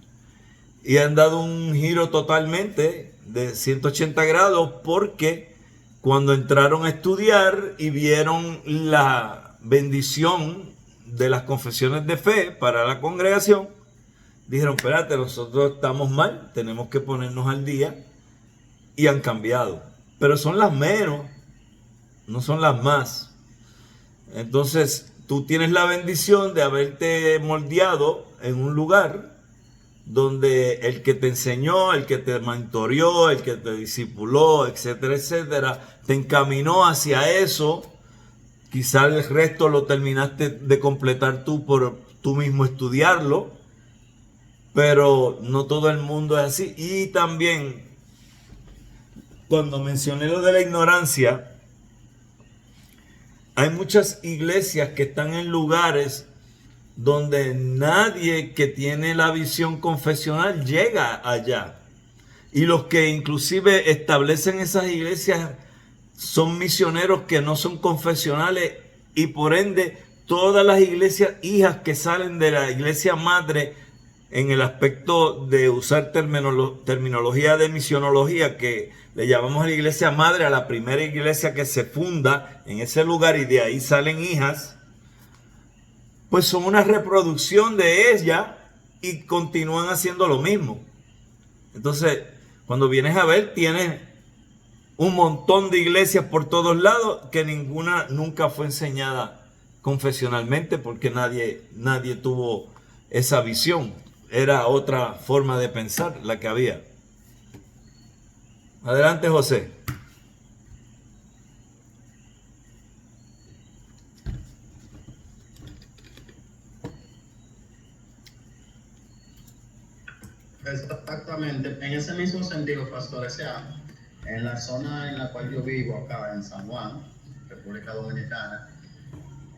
y han dado un giro totalmente de 180 grados, porque cuando entraron a estudiar y vieron la bendición de las confesiones de fe para la congregación, dijeron, espérate, nosotros estamos mal, tenemos que ponernos al día, y han cambiado. Pero son las menos, no son las más. Entonces, tú tienes la bendición de haberte moldeado en un lugar donde el que te enseñó, el que te mentoreó, el que te discipuló, etcétera, etcétera, te encaminó hacia eso. Quizás el resto lo terminaste de completar tú por tú mismo estudiarlo, pero no todo el mundo es así. Y también, cuando mencioné lo de la ignorancia, hay muchas iglesias que están en lugares donde nadie que tiene la visión confesional llega allá. Y los que inclusive establecen esas iglesias son misioneros que no son confesionales, y por ende todas las iglesias hijas que salen de la iglesia madre en el aspecto de usar terminología de misionología, que le llamamos a la iglesia madre a la primera iglesia que se funda en ese lugar y de ahí salen hijas, pues son una reproducción de ella y continúan haciendo lo mismo. Entonces, cuando vienes a ver, tienes un montón de iglesias por todos lados que ninguna nunca fue enseñada confesionalmente, porque nadie tuvo esa visión. Era otra forma de pensar la que había. Adelante, José. Exactamente, en ese mismo sentido, pastor, o sea, en la zona en la cual yo vivo, acá en San Juan, República Dominicana,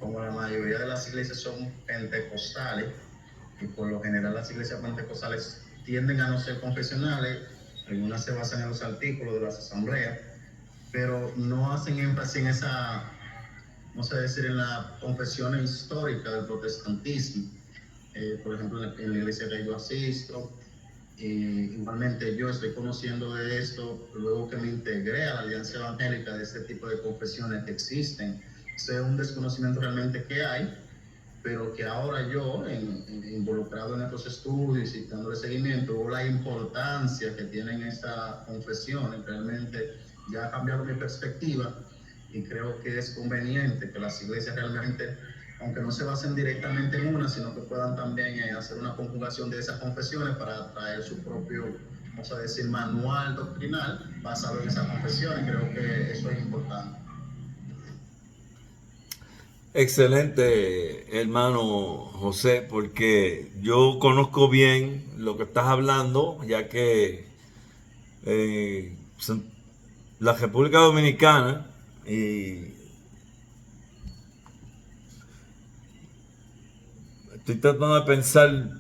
como la mayoría de las iglesias son pentecostales, y por lo general las iglesias pentecostales tienden a no ser confesionales, algunas se basan en los artículos de las asambleas, pero no hacen énfasis en esa, no sé decir, en la confesión histórica del protestantismo. Por ejemplo, en la iglesia que yo asisto, Igualmente yo estoy conociendo de esto luego que me integré a la Alianza Evangélica, de este tipo de confesiones que existen. Sé un desconocimiento realmente que hay, pero que ahora yo, involucrado en estos estudios y dándole seguimiento, veo la importancia que tienen estas confesiones. Realmente ya ha cambiado mi perspectiva y creo que es conveniente que las iglesias realmente, aunque no se basen directamente en una, sino que puedan también hacer una conjugación de esas confesiones para traer su propio, vamos a decir, manual doctrinal basado en esas confesiones. Creo que eso es importante. Excelente, hermano José, porque yo conozco bien lo que estás hablando, ya que eh, la República Dominicana y estoy tratando de pensar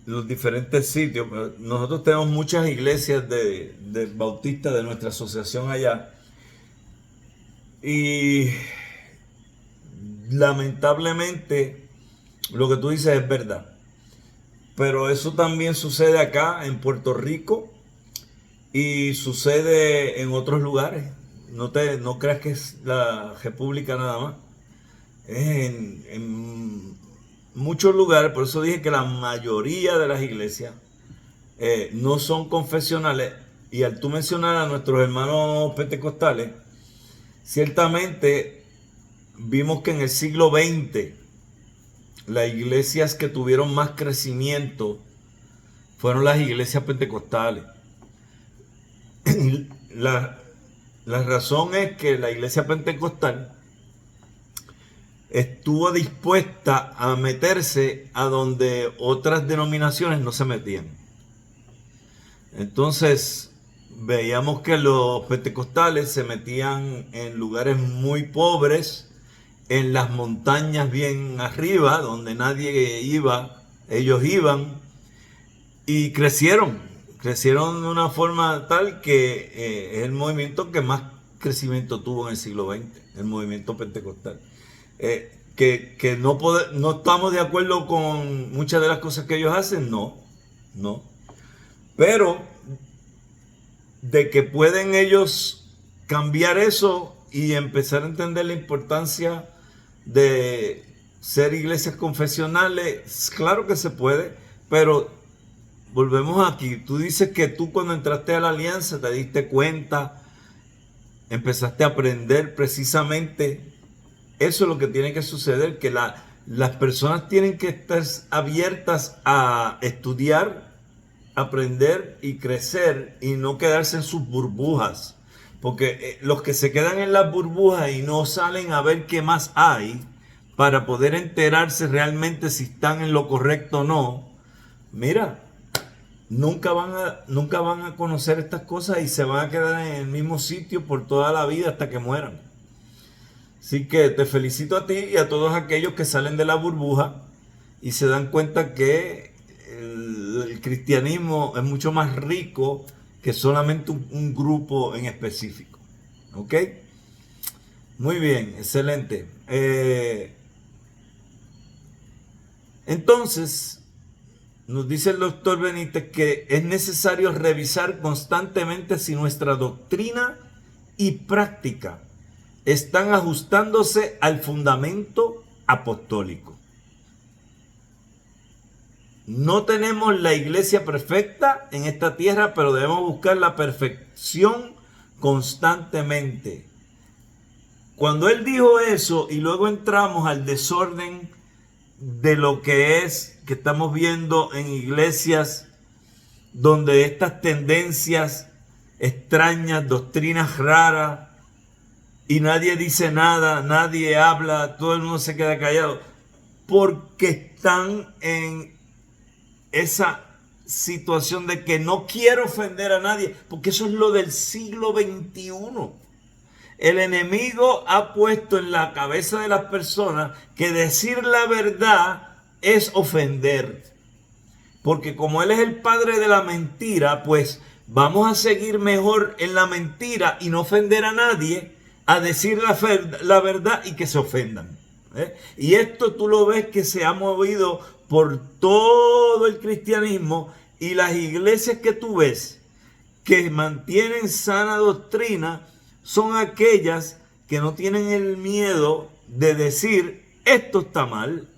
los diferentes sitios. Nosotros tenemos muchas iglesias de bautistas de nuestra asociación allá y lamentablemente lo que tú dices es verdad, pero eso también sucede acá en Puerto Rico y sucede en otros lugares. No creas que es la República nada más, es en muchos lugares. Por eso dije que la mayoría de las iglesias no son confesionales. Y al tú mencionar a nuestros hermanos pentecostales, ciertamente vimos que en el siglo XX las iglesias que tuvieron más crecimiento fueron las iglesias pentecostales. La razón es que la iglesia pentecostal estuvo dispuesta a meterse a donde otras denominaciones no se metían. Entonces veíamos que los pentecostales se metían en lugares muy pobres, en las montañas bien arriba, donde nadie iba, ellos iban y crecieron de una forma tal que es el movimiento que más crecimiento tuvo en el siglo XX, el movimiento pentecostal. Que no estamos de acuerdo con muchas de las cosas que ellos hacen, no, pero de que pueden ellos cambiar eso y empezar a entender la importancia de ser iglesias confesionales, claro que se puede, pero volvemos aquí. Tú dices que tú cuando entraste a la alianza te diste cuenta, empezaste a aprender precisamente. Eso es lo que tiene que suceder, que las personas tienen que estar abiertas a estudiar, aprender y crecer y no quedarse en sus burbujas. Porque los que se quedan en las burbujas y no salen a ver qué más hay para poder enterarse realmente si están en lo correcto o no, mira, nunca van a conocer estas cosas y se van a quedar en el mismo sitio por toda la vida hasta que mueran. Así que te felicito a ti y a todos aquellos que salen de la burbuja y se dan cuenta que el cristianismo es mucho más rico que solamente un grupo en específico. ¿Ok? Muy bien, excelente. Entonces, nos dice el doctor Benítez que es necesario revisar constantemente si nuestra doctrina y práctica están ajustándose al fundamento apostólico. No tenemos la iglesia perfecta en esta tierra, pero debemos buscar la perfección constantemente. Cuando él dijo eso y luego entramos al desorden de lo que estamos viendo en iglesias donde estas tendencias extrañas, doctrinas raras, y nadie dice nada, nadie habla, todo el mundo se queda callado, porque están en esa situación de que no quiero ofender a nadie, porque eso es lo del siglo XXI. El enemigo ha puesto en la cabeza de las personas que decir la verdad es ofender, porque como él es el padre de la mentira, pues vamos a seguir mejor en la mentira y no ofender a nadie, a decir la verdad y que se ofendan. Y esto tú lo ves que se ha movido por todo el cristianismo Y las iglesias que tú ves que mantienen sana doctrina son aquellas que no tienen el miedo de decir esto está mal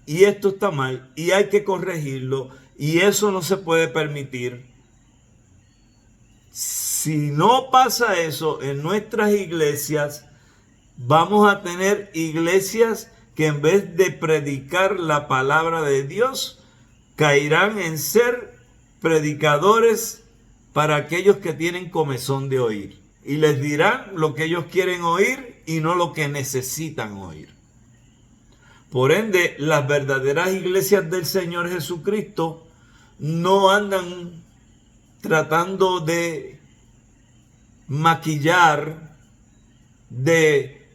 y esto está mal y hay que corregirlo y eso no se puede permitir. Si no pasa eso en nuestras iglesias, vamos a tener iglesias que en vez de predicar la palabra de Dios, caerán en ser predicadores para aquellos que tienen comezón de oír. Y les dirán lo que ellos quieren oír y no lo que necesitan oír. Por ende, las verdaderas iglesias del Señor Jesucristo no andan tratando de maquillar, de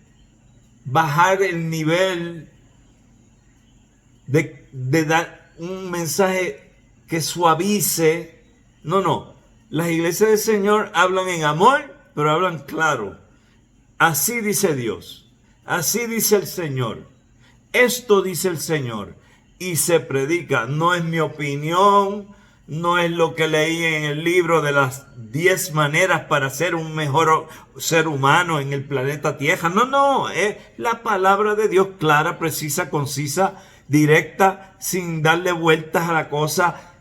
bajar el nivel, de dar un mensaje que suavice. No. Las iglesias del Señor hablan en amor, pero hablan claro. Así dice Dios. Así dice el Señor. Esto dice el Señor. Y se predica. No es mi opinión. No es lo que leí en el libro de las 10 maneras para ser un mejor ser humano en el planeta Tierra. No. Es la palabra de Dios clara, precisa, concisa, directa, sin darle vueltas a la cosa.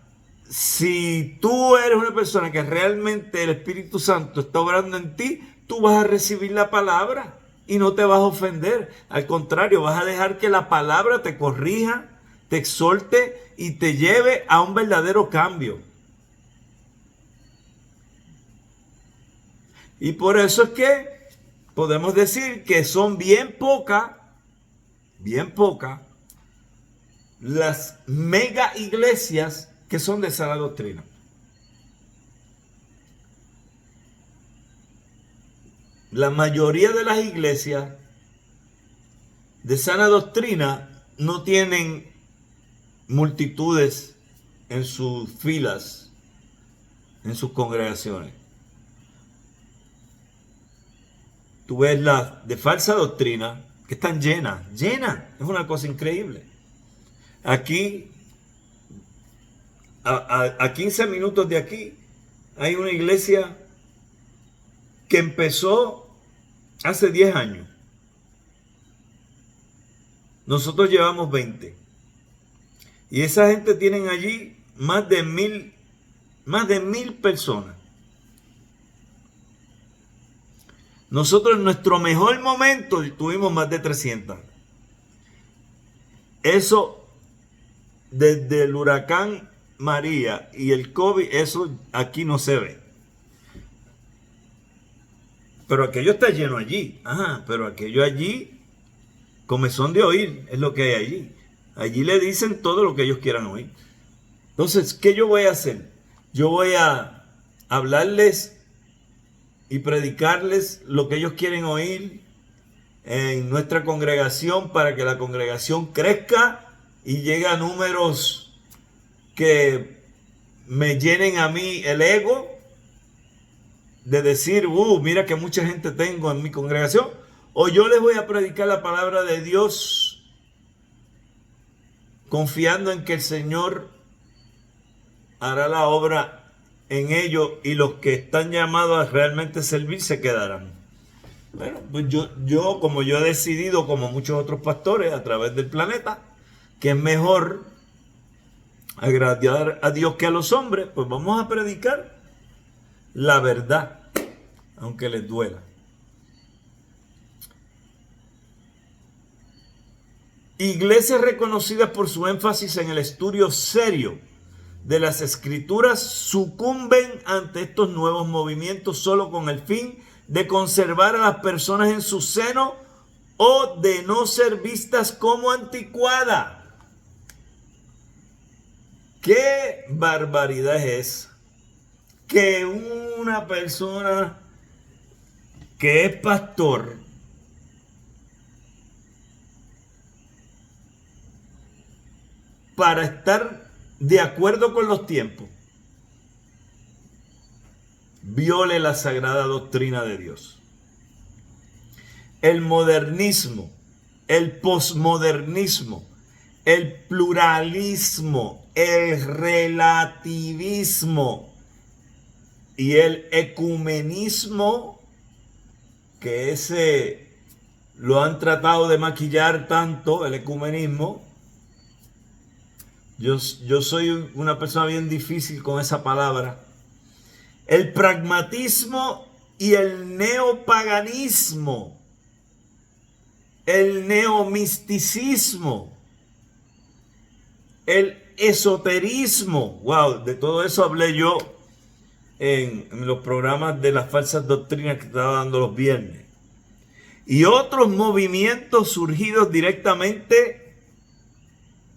Si tú eres una persona que realmente el Espíritu Santo está obrando en ti, tú vas a recibir la palabra y no te vas a ofender. Al contrario, vas a dejar que la palabra te corrija, te exhorte y te lleve a un verdadero cambio. Y por eso es que podemos decir que son bien pocas las mega iglesias que son de sana doctrina. La mayoría de las iglesias de sana doctrina no tienen multitudes en sus filas, en sus congregaciones. Tú ves las de falsa doctrina que están llenas. Es una cosa increíble. Aquí, a 15 minutos de aquí, hay una iglesia que empezó hace 10 años. Nosotros llevamos 20. Y esa gente tienen allí más de 1000 personas. Nosotros en nuestro mejor momento tuvimos más de 300. Eso desde el huracán María y el COVID, eso aquí no se ve. Pero aquello está lleno allí. Pero aquello allí, comezón de oír, es lo que hay allí. Allí le dicen todo lo que ellos quieran oír. Entonces, ¿qué yo voy a hacer? Yo voy a hablarles y predicarles lo que ellos quieren oír en nuestra congregación para que la congregación crezca y llegue a números que me llenen a mí el ego de decir, mira que mucha gente tengo en mi congregación. O yo les voy a predicar la palabra de Dios confiando en que el Señor hará la obra en ellos y los que están llamados a realmente servir se quedarán. Bueno, pues yo como yo he decidido, como muchos otros pastores a través del planeta, que es mejor agradar a Dios que a los hombres, pues vamos a predicar la verdad, aunque les duela. Iglesias reconocidas por su énfasis en el estudio serio de las Escrituras sucumben ante estos nuevos movimientos solo con el fin de conservar a las personas en su seno o de no ser vistas como anticuadas. ¿Qué barbaridad es que una persona que es pastor para estar de acuerdo con los tiempos viole la sagrada doctrina de Dios? El modernismo, el posmodernismo, el pluralismo, el relativismo y el ecumenismo, que ese lo han tratado de maquillar tanto, el ecumenismo. Yo soy una persona bien difícil con esa palabra. El pragmatismo y el neopaganismo, el neomisticismo, el esoterismo. Wow, de todo eso hablé yo en los programas de las falsas doctrinas que estaba dando los viernes. Y otros movimientos surgidos directamente,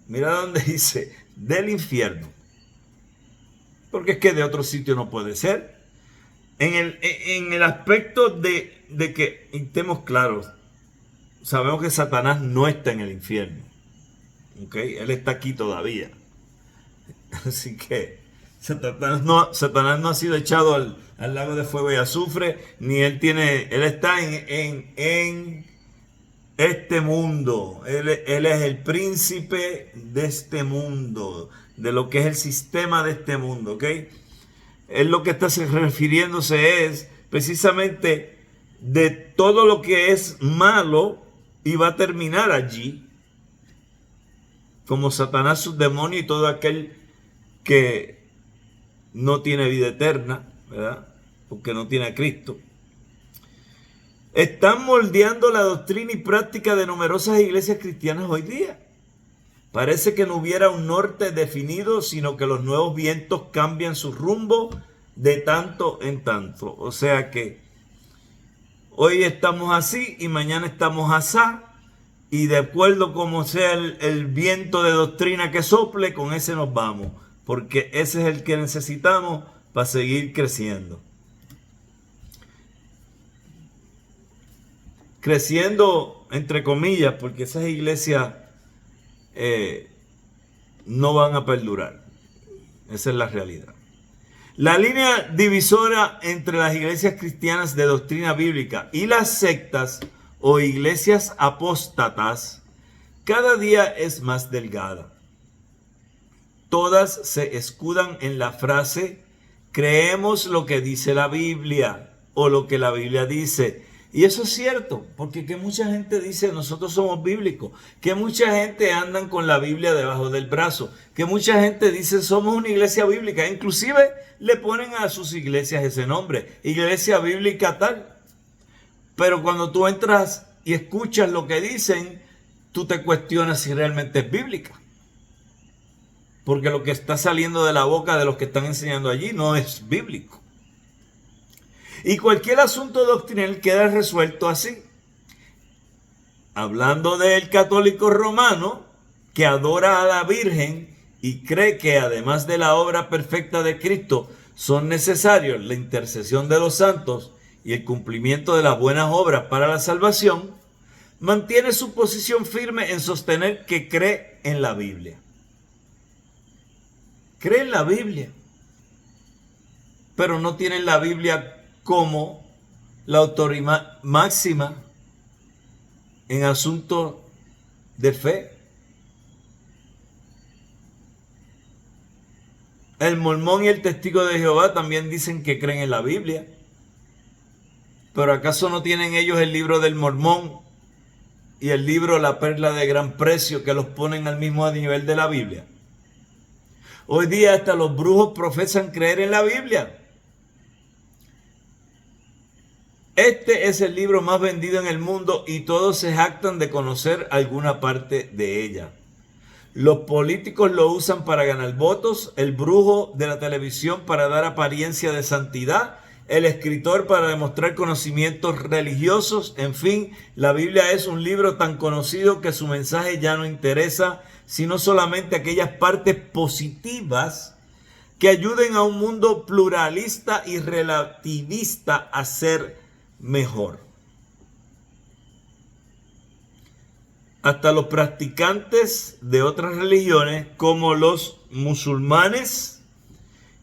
mira donde dice, del infierno. Porque es que de otro sitio no puede ser. En el aspecto de que estemos claros, sabemos que Satanás no está en el infierno. ¿Okay? Él está aquí todavía. Así que Satanás no ha sido echado al lago de fuego y azufre, ni él está en este mundo. Él es el príncipe de este mundo, de lo que es el sistema de este mundo, ¿ok? Él lo que está refiriéndose es precisamente de todo lo que es malo y va a terminar allí, como Satanás, sus demonios y todo aquel que no tiene vida eterna, ¿verdad? Porque no tiene a Cristo. Están moldeando la doctrina y práctica de numerosas iglesias cristianas hoy día. Parece que no hubiera un norte definido, sino que los nuevos vientos cambian su rumbo de tanto en tanto. O sea que hoy estamos así y mañana estamos asá. Y de acuerdo como sea el viento de doctrina que sople, con ese nos vamos. Porque ese es el que necesitamos para seguir creciendo. Creciendo entre comillas, porque esas iglesias no van a perdurar. Esa es la realidad. La línea divisora entre las iglesias cristianas de doctrina bíblica y las sectas o iglesias apóstatas cada día es más delgada. Todas se escudan en la frase creemos lo que dice la Biblia o lo que la Biblia dice. Y eso es cierto, porque que mucha gente dice nosotros somos bíblicos, que mucha gente andan con la Biblia debajo del brazo, que mucha gente dice somos una iglesia bíblica, inclusive le ponen a sus iglesias ese nombre, iglesia bíblica tal. Pero cuando tú entras y escuchas lo que dicen, tú te cuestionas si realmente es bíblica. Porque lo que está saliendo de la boca de los que están enseñando allí no es bíblico. Y cualquier asunto doctrinal queda resuelto así. Hablando del católico romano que adora a la Virgen y cree que además de la obra perfecta de Cristo son necesarios la intercesión de los santos y el cumplimiento de las buenas obras para la salvación, mantiene su posición firme en sostener que cree en la Biblia. Cree en la Biblia, pero no tienen la Biblia como la autoridad máxima en asuntos de fe. El mormón y el testigo de Jehová también dicen que creen en la Biblia. ¿Pero acaso no tienen ellos el libro del Mormón y el libro La Perla de Gran Precio que los ponen al mismo nivel de la Biblia? Hoy día hasta los brujos profesan creer en la Biblia. Este es el libro más vendido en el mundo y todos se jactan de conocer alguna parte de ella. Los políticos lo usan para ganar votos, el brujo de la televisión para dar apariencia de santidad, el escritor para demostrar conocimientos religiosos. En fin, la Biblia es un libro tan conocido que su mensaje ya no interesa, sino solamente aquellas partes positivas que ayuden a un mundo pluralista y relativista a ser mejor. Hasta los practicantes de otras religiones, como los musulmanes,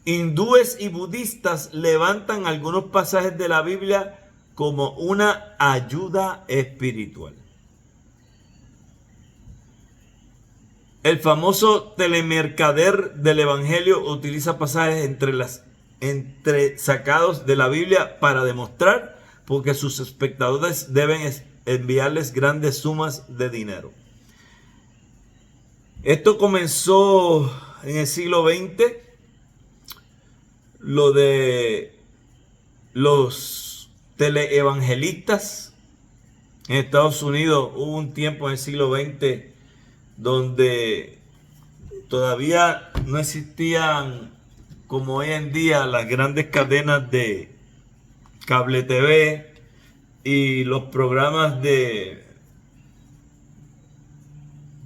hindúes y budistas, levantan algunos pasajes de la Biblia como una ayuda espiritual. El famoso telemercader del Evangelio utiliza pasajes sacados de la Biblia para demostrar porque sus espectadores deben enviarles grandes sumas de dinero. Esto comenzó en el siglo XX, lo de los teleevangelistas. En Estados Unidos hubo un tiempo en el siglo XX donde todavía no existían, como hoy en día, las grandes cadenas de cable TV y los programas de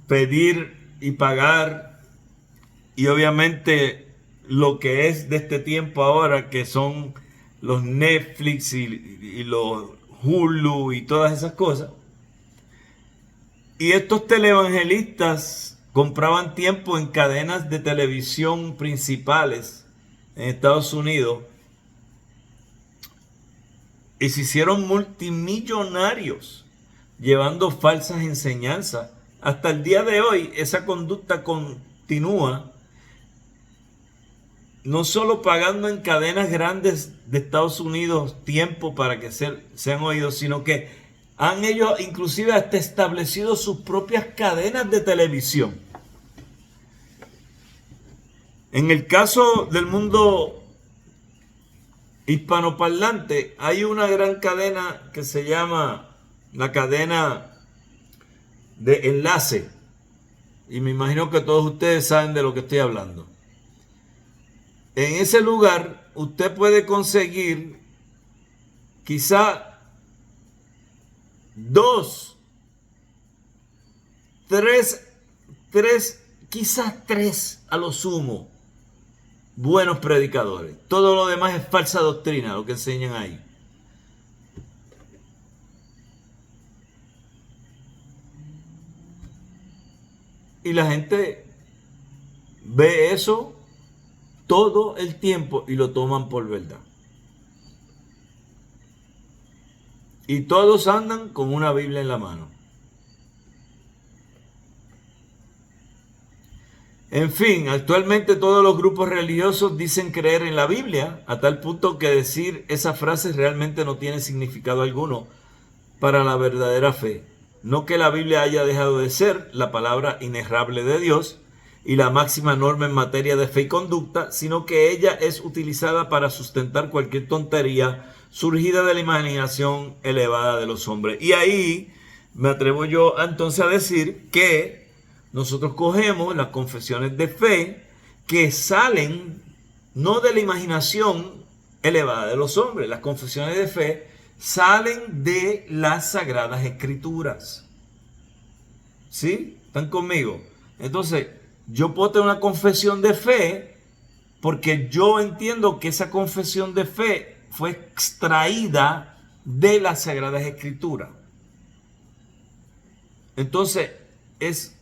pedir y pagar, y obviamente lo que es de este tiempo ahora, que son los Netflix y los Hulu y todas esas cosas. Y estos televangelistas compraban tiempo en cadenas de televisión principales en Estados Unidos y se hicieron multimillonarios llevando falsas enseñanzas. Hasta el día de hoy esa conducta continúa, no solo pagando en cadenas grandes de Estados Unidos tiempo para que sean oídos, sino que han ellos inclusive hasta establecido sus propias cadenas de televisión. En el caso del mundo hispanoparlante, hay una gran cadena que se llama la cadena de Enlace. Y me imagino que todos ustedes saben de lo que estoy hablando. En ese lugar usted puede conseguir quizá 2, 3, quizás 3 a lo sumo buenos predicadores. Todo lo demás es falsa doctrina, lo que enseñan ahí. Y la gente ve eso todo el tiempo y lo toman por verdad. Y todos andan con una Biblia en la mano. En fin, actualmente todos los grupos religiosos dicen creer en la Biblia, a tal punto que decir esas frases realmente no tiene significado alguno para la verdadera fe. No que la Biblia haya dejado de ser la palabra inerrable de Dios y la máxima norma en materia de fe y conducta, sino que ella es utilizada para sustentar cualquier tontería surgida de la imaginación elevada de los hombres. Y ahí me atrevo yo entonces a decir que nosotros cogemos las confesiones de fe que salen no de la imaginación elevada de los hombres. Las confesiones de fe salen de las Sagradas Escrituras. ¿Sí? ¿Están conmigo? Entonces, yo puedo tener una confesión de fe porque yo entiendo que esa confesión de fe fue extraída de las Sagradas Escrituras. Entonces, es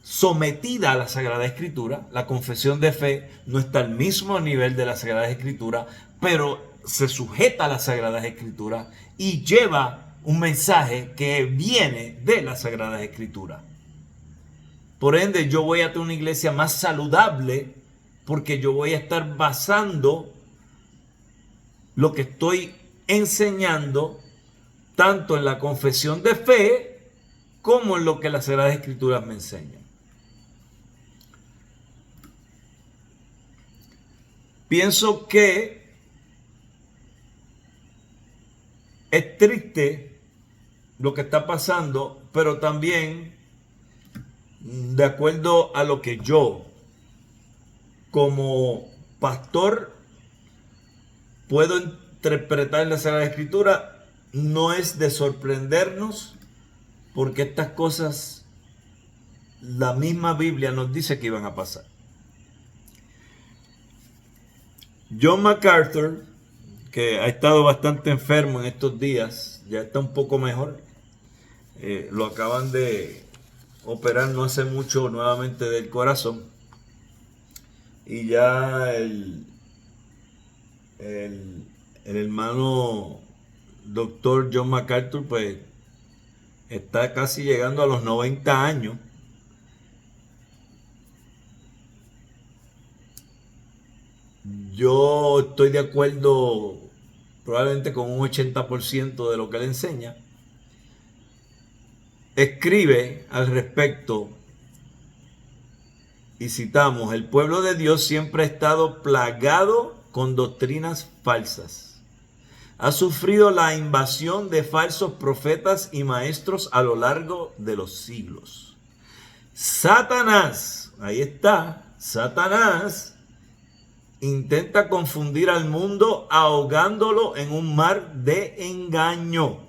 sometida a la Sagrada Escritura. La confesión de fe no está al mismo nivel de la Sagrada Escritura, pero se sujeta a las Sagradas Escrituras y lleva un mensaje que viene de las Sagradas Escrituras. Por ende, yo voy a tener una iglesia más saludable porque yo voy a estar basando lo que estoy enseñando tanto en la confesión de fe como en lo que las Sagradas Escrituras me enseñan. Pienso que es triste lo que está pasando, pero también, de acuerdo a lo que yo, como pastor, puedo interpretar en la Sagrada Escritura, no es de sorprendernos, porque estas cosas, la misma Biblia nos dice que iban a pasar. John MacArthur, que ha estado bastante enfermo en estos días, ya está un poco mejor. Lo acaban de operar no hace mucho nuevamente del corazón. Y ya el hermano doctor John MacArthur pues está casi llegando a los 90 años. yo estoy de acuerdo probablemente con un 80% de lo que él enseña. Escribe al respecto y citamos: el pueblo de Dios siempre ha estado plagado con doctrinas falsas. Ha sufrido la invasión de falsos profetas y maestros a lo largo de los siglos. Satanás, ahí está, Satanás intenta confundir al mundo ahogándolo en un mar de engaño.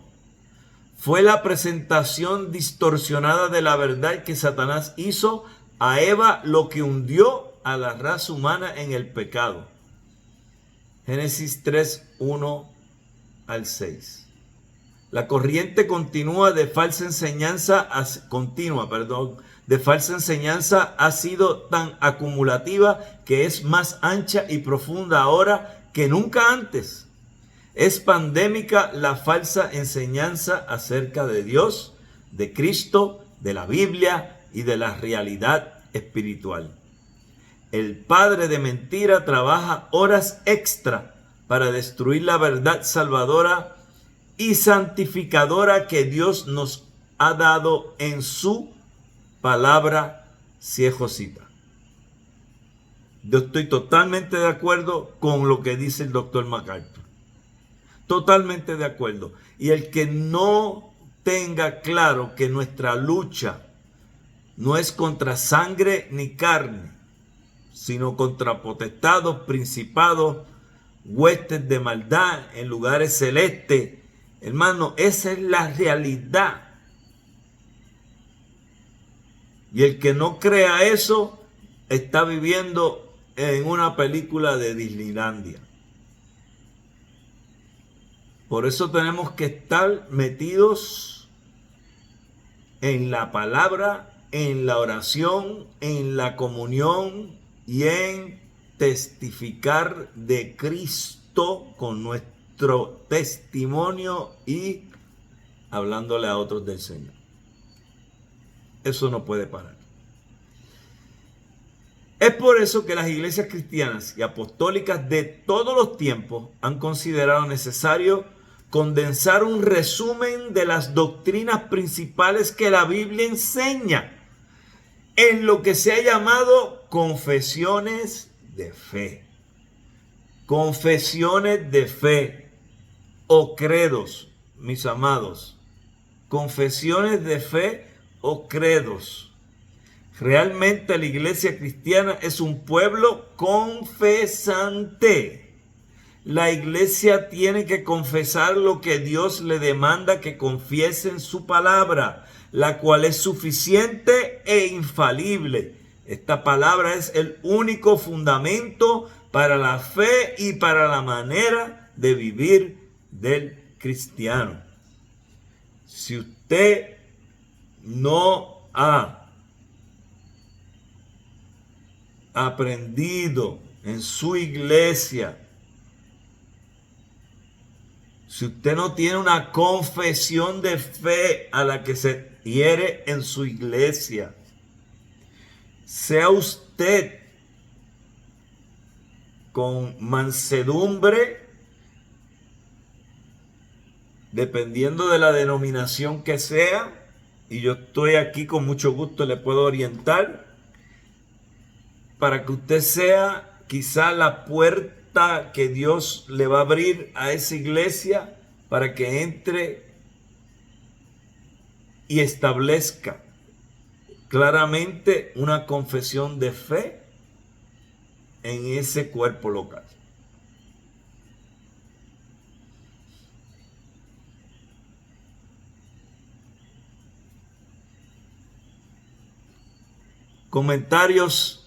Fue la presentación distorsionada de la verdad que Satanás hizo a Eva lo que hundió a la raza humana en el pecado. Génesis 3, 1 al 6. La corriente continua de falsa enseñanza ha sido tan acumulativa que es más ancha y profunda ahora que nunca antes. Es pandémica la falsa enseñanza acerca de Dios, de Cristo, de la Biblia y de la realidad espiritual. El padre de mentira trabaja horas extra para destruir la verdad salvadora y santificadora que Dios nos ha dado en su palabra ciejosita. Yo estoy totalmente de acuerdo con lo que dice el doctor MacArthur. Totalmente de acuerdo. Y el que no tenga claro que nuestra lucha no es contra sangre ni carne, sino contra potestados, principados, huestes de maldad en lugares celestes. Hermano, esa es la realidad. Y el que no crea eso está viviendo en una película de Disneylandia. Por eso tenemos que estar metidos en la palabra, en la oración, en la comunión y en testificar de Cristo con nuestro testimonio y hablándole a otros del Señor. Eso no puede parar. Es por eso que las iglesias cristianas y apostólicas de todos los tiempos han considerado necesario condensar un resumen de las doctrinas principales que la Biblia enseña en lo que se ha llamado confesiones de fe. Confesiones de fe o credos, mis amados. Confesiones de fe o credos. Realmente la iglesia cristiana es un pueblo confesante. La iglesia tiene que confesar lo que Dios le demanda que confiese en su palabra, la cual es suficiente e infalible. Esta palabra es el único fundamento para la fe y para la manera de vivir del cristiano. Si usted no ha aprendido en su iglesia, si usted no tiene una confesión de fe a la que se adhiere en su iglesia, sea usted con mansedumbre, dependiendo de la denominación que sea, y yo estoy aquí con mucho gusto, le puedo orientar, para que usted sea quizá la puerta que Dios le va a abrir a esa iglesia para que entre y establezca claramente una confesión de fe en ese cuerpo local. Comentarios.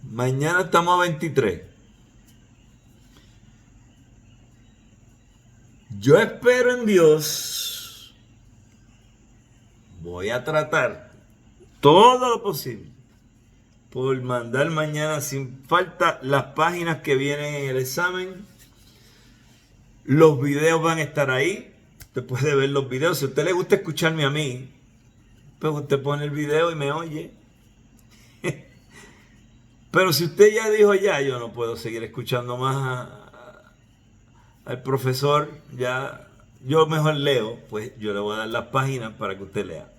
Mañana estamos a 23. Yo espero en Dios. Voy a tratar todo lo posible por mandar mañana sin falta las páginas que vienen en el examen. Los videos van a estar ahí. Usted puede ver los videos. Si a usted le gusta escucharme a mí, pues usted pone el video y me oye. Pero si usted ya dijo, ya, yo no puedo seguir escuchando más al profesor, ya, yo mejor leo, pues yo le voy a dar las páginas para que usted lea.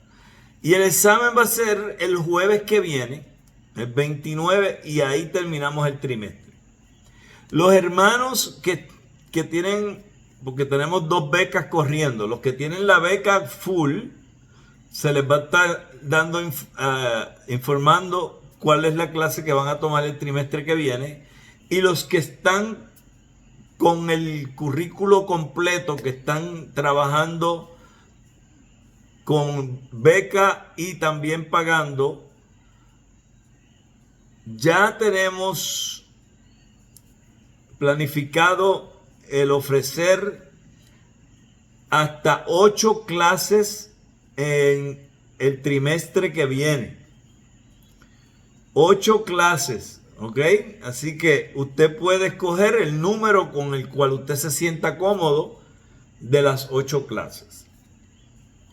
Y el examen va a ser el jueves que viene, el 29, y ahí terminamos el trimestre. Los hermanos que tienen, porque tenemos 2 becas corriendo, los que tienen la beca full, se les va a estar dando, informando cuál es la clase que van a tomar el trimestre que viene. Y los que están con el currículo completo, que están trabajando con beca y también pagando, ya tenemos planificado el ofrecer hasta 8 clases en el trimestre que viene. 8 clases, ¿ok? Así que usted puede escoger el número con el cual usted se sienta cómodo de las 8 clases.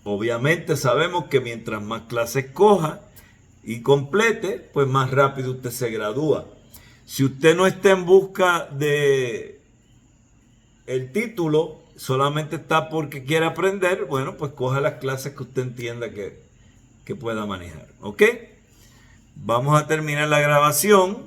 Obviamente sabemos que mientras más clases coja y complete, pues más rápido usted se gradúa. Si usted no está en busca de el título, solamente está porque quiere aprender, bueno, pues coja las clases que usted entienda que pueda manejar, ¿ok? Vamos a terminar la grabación.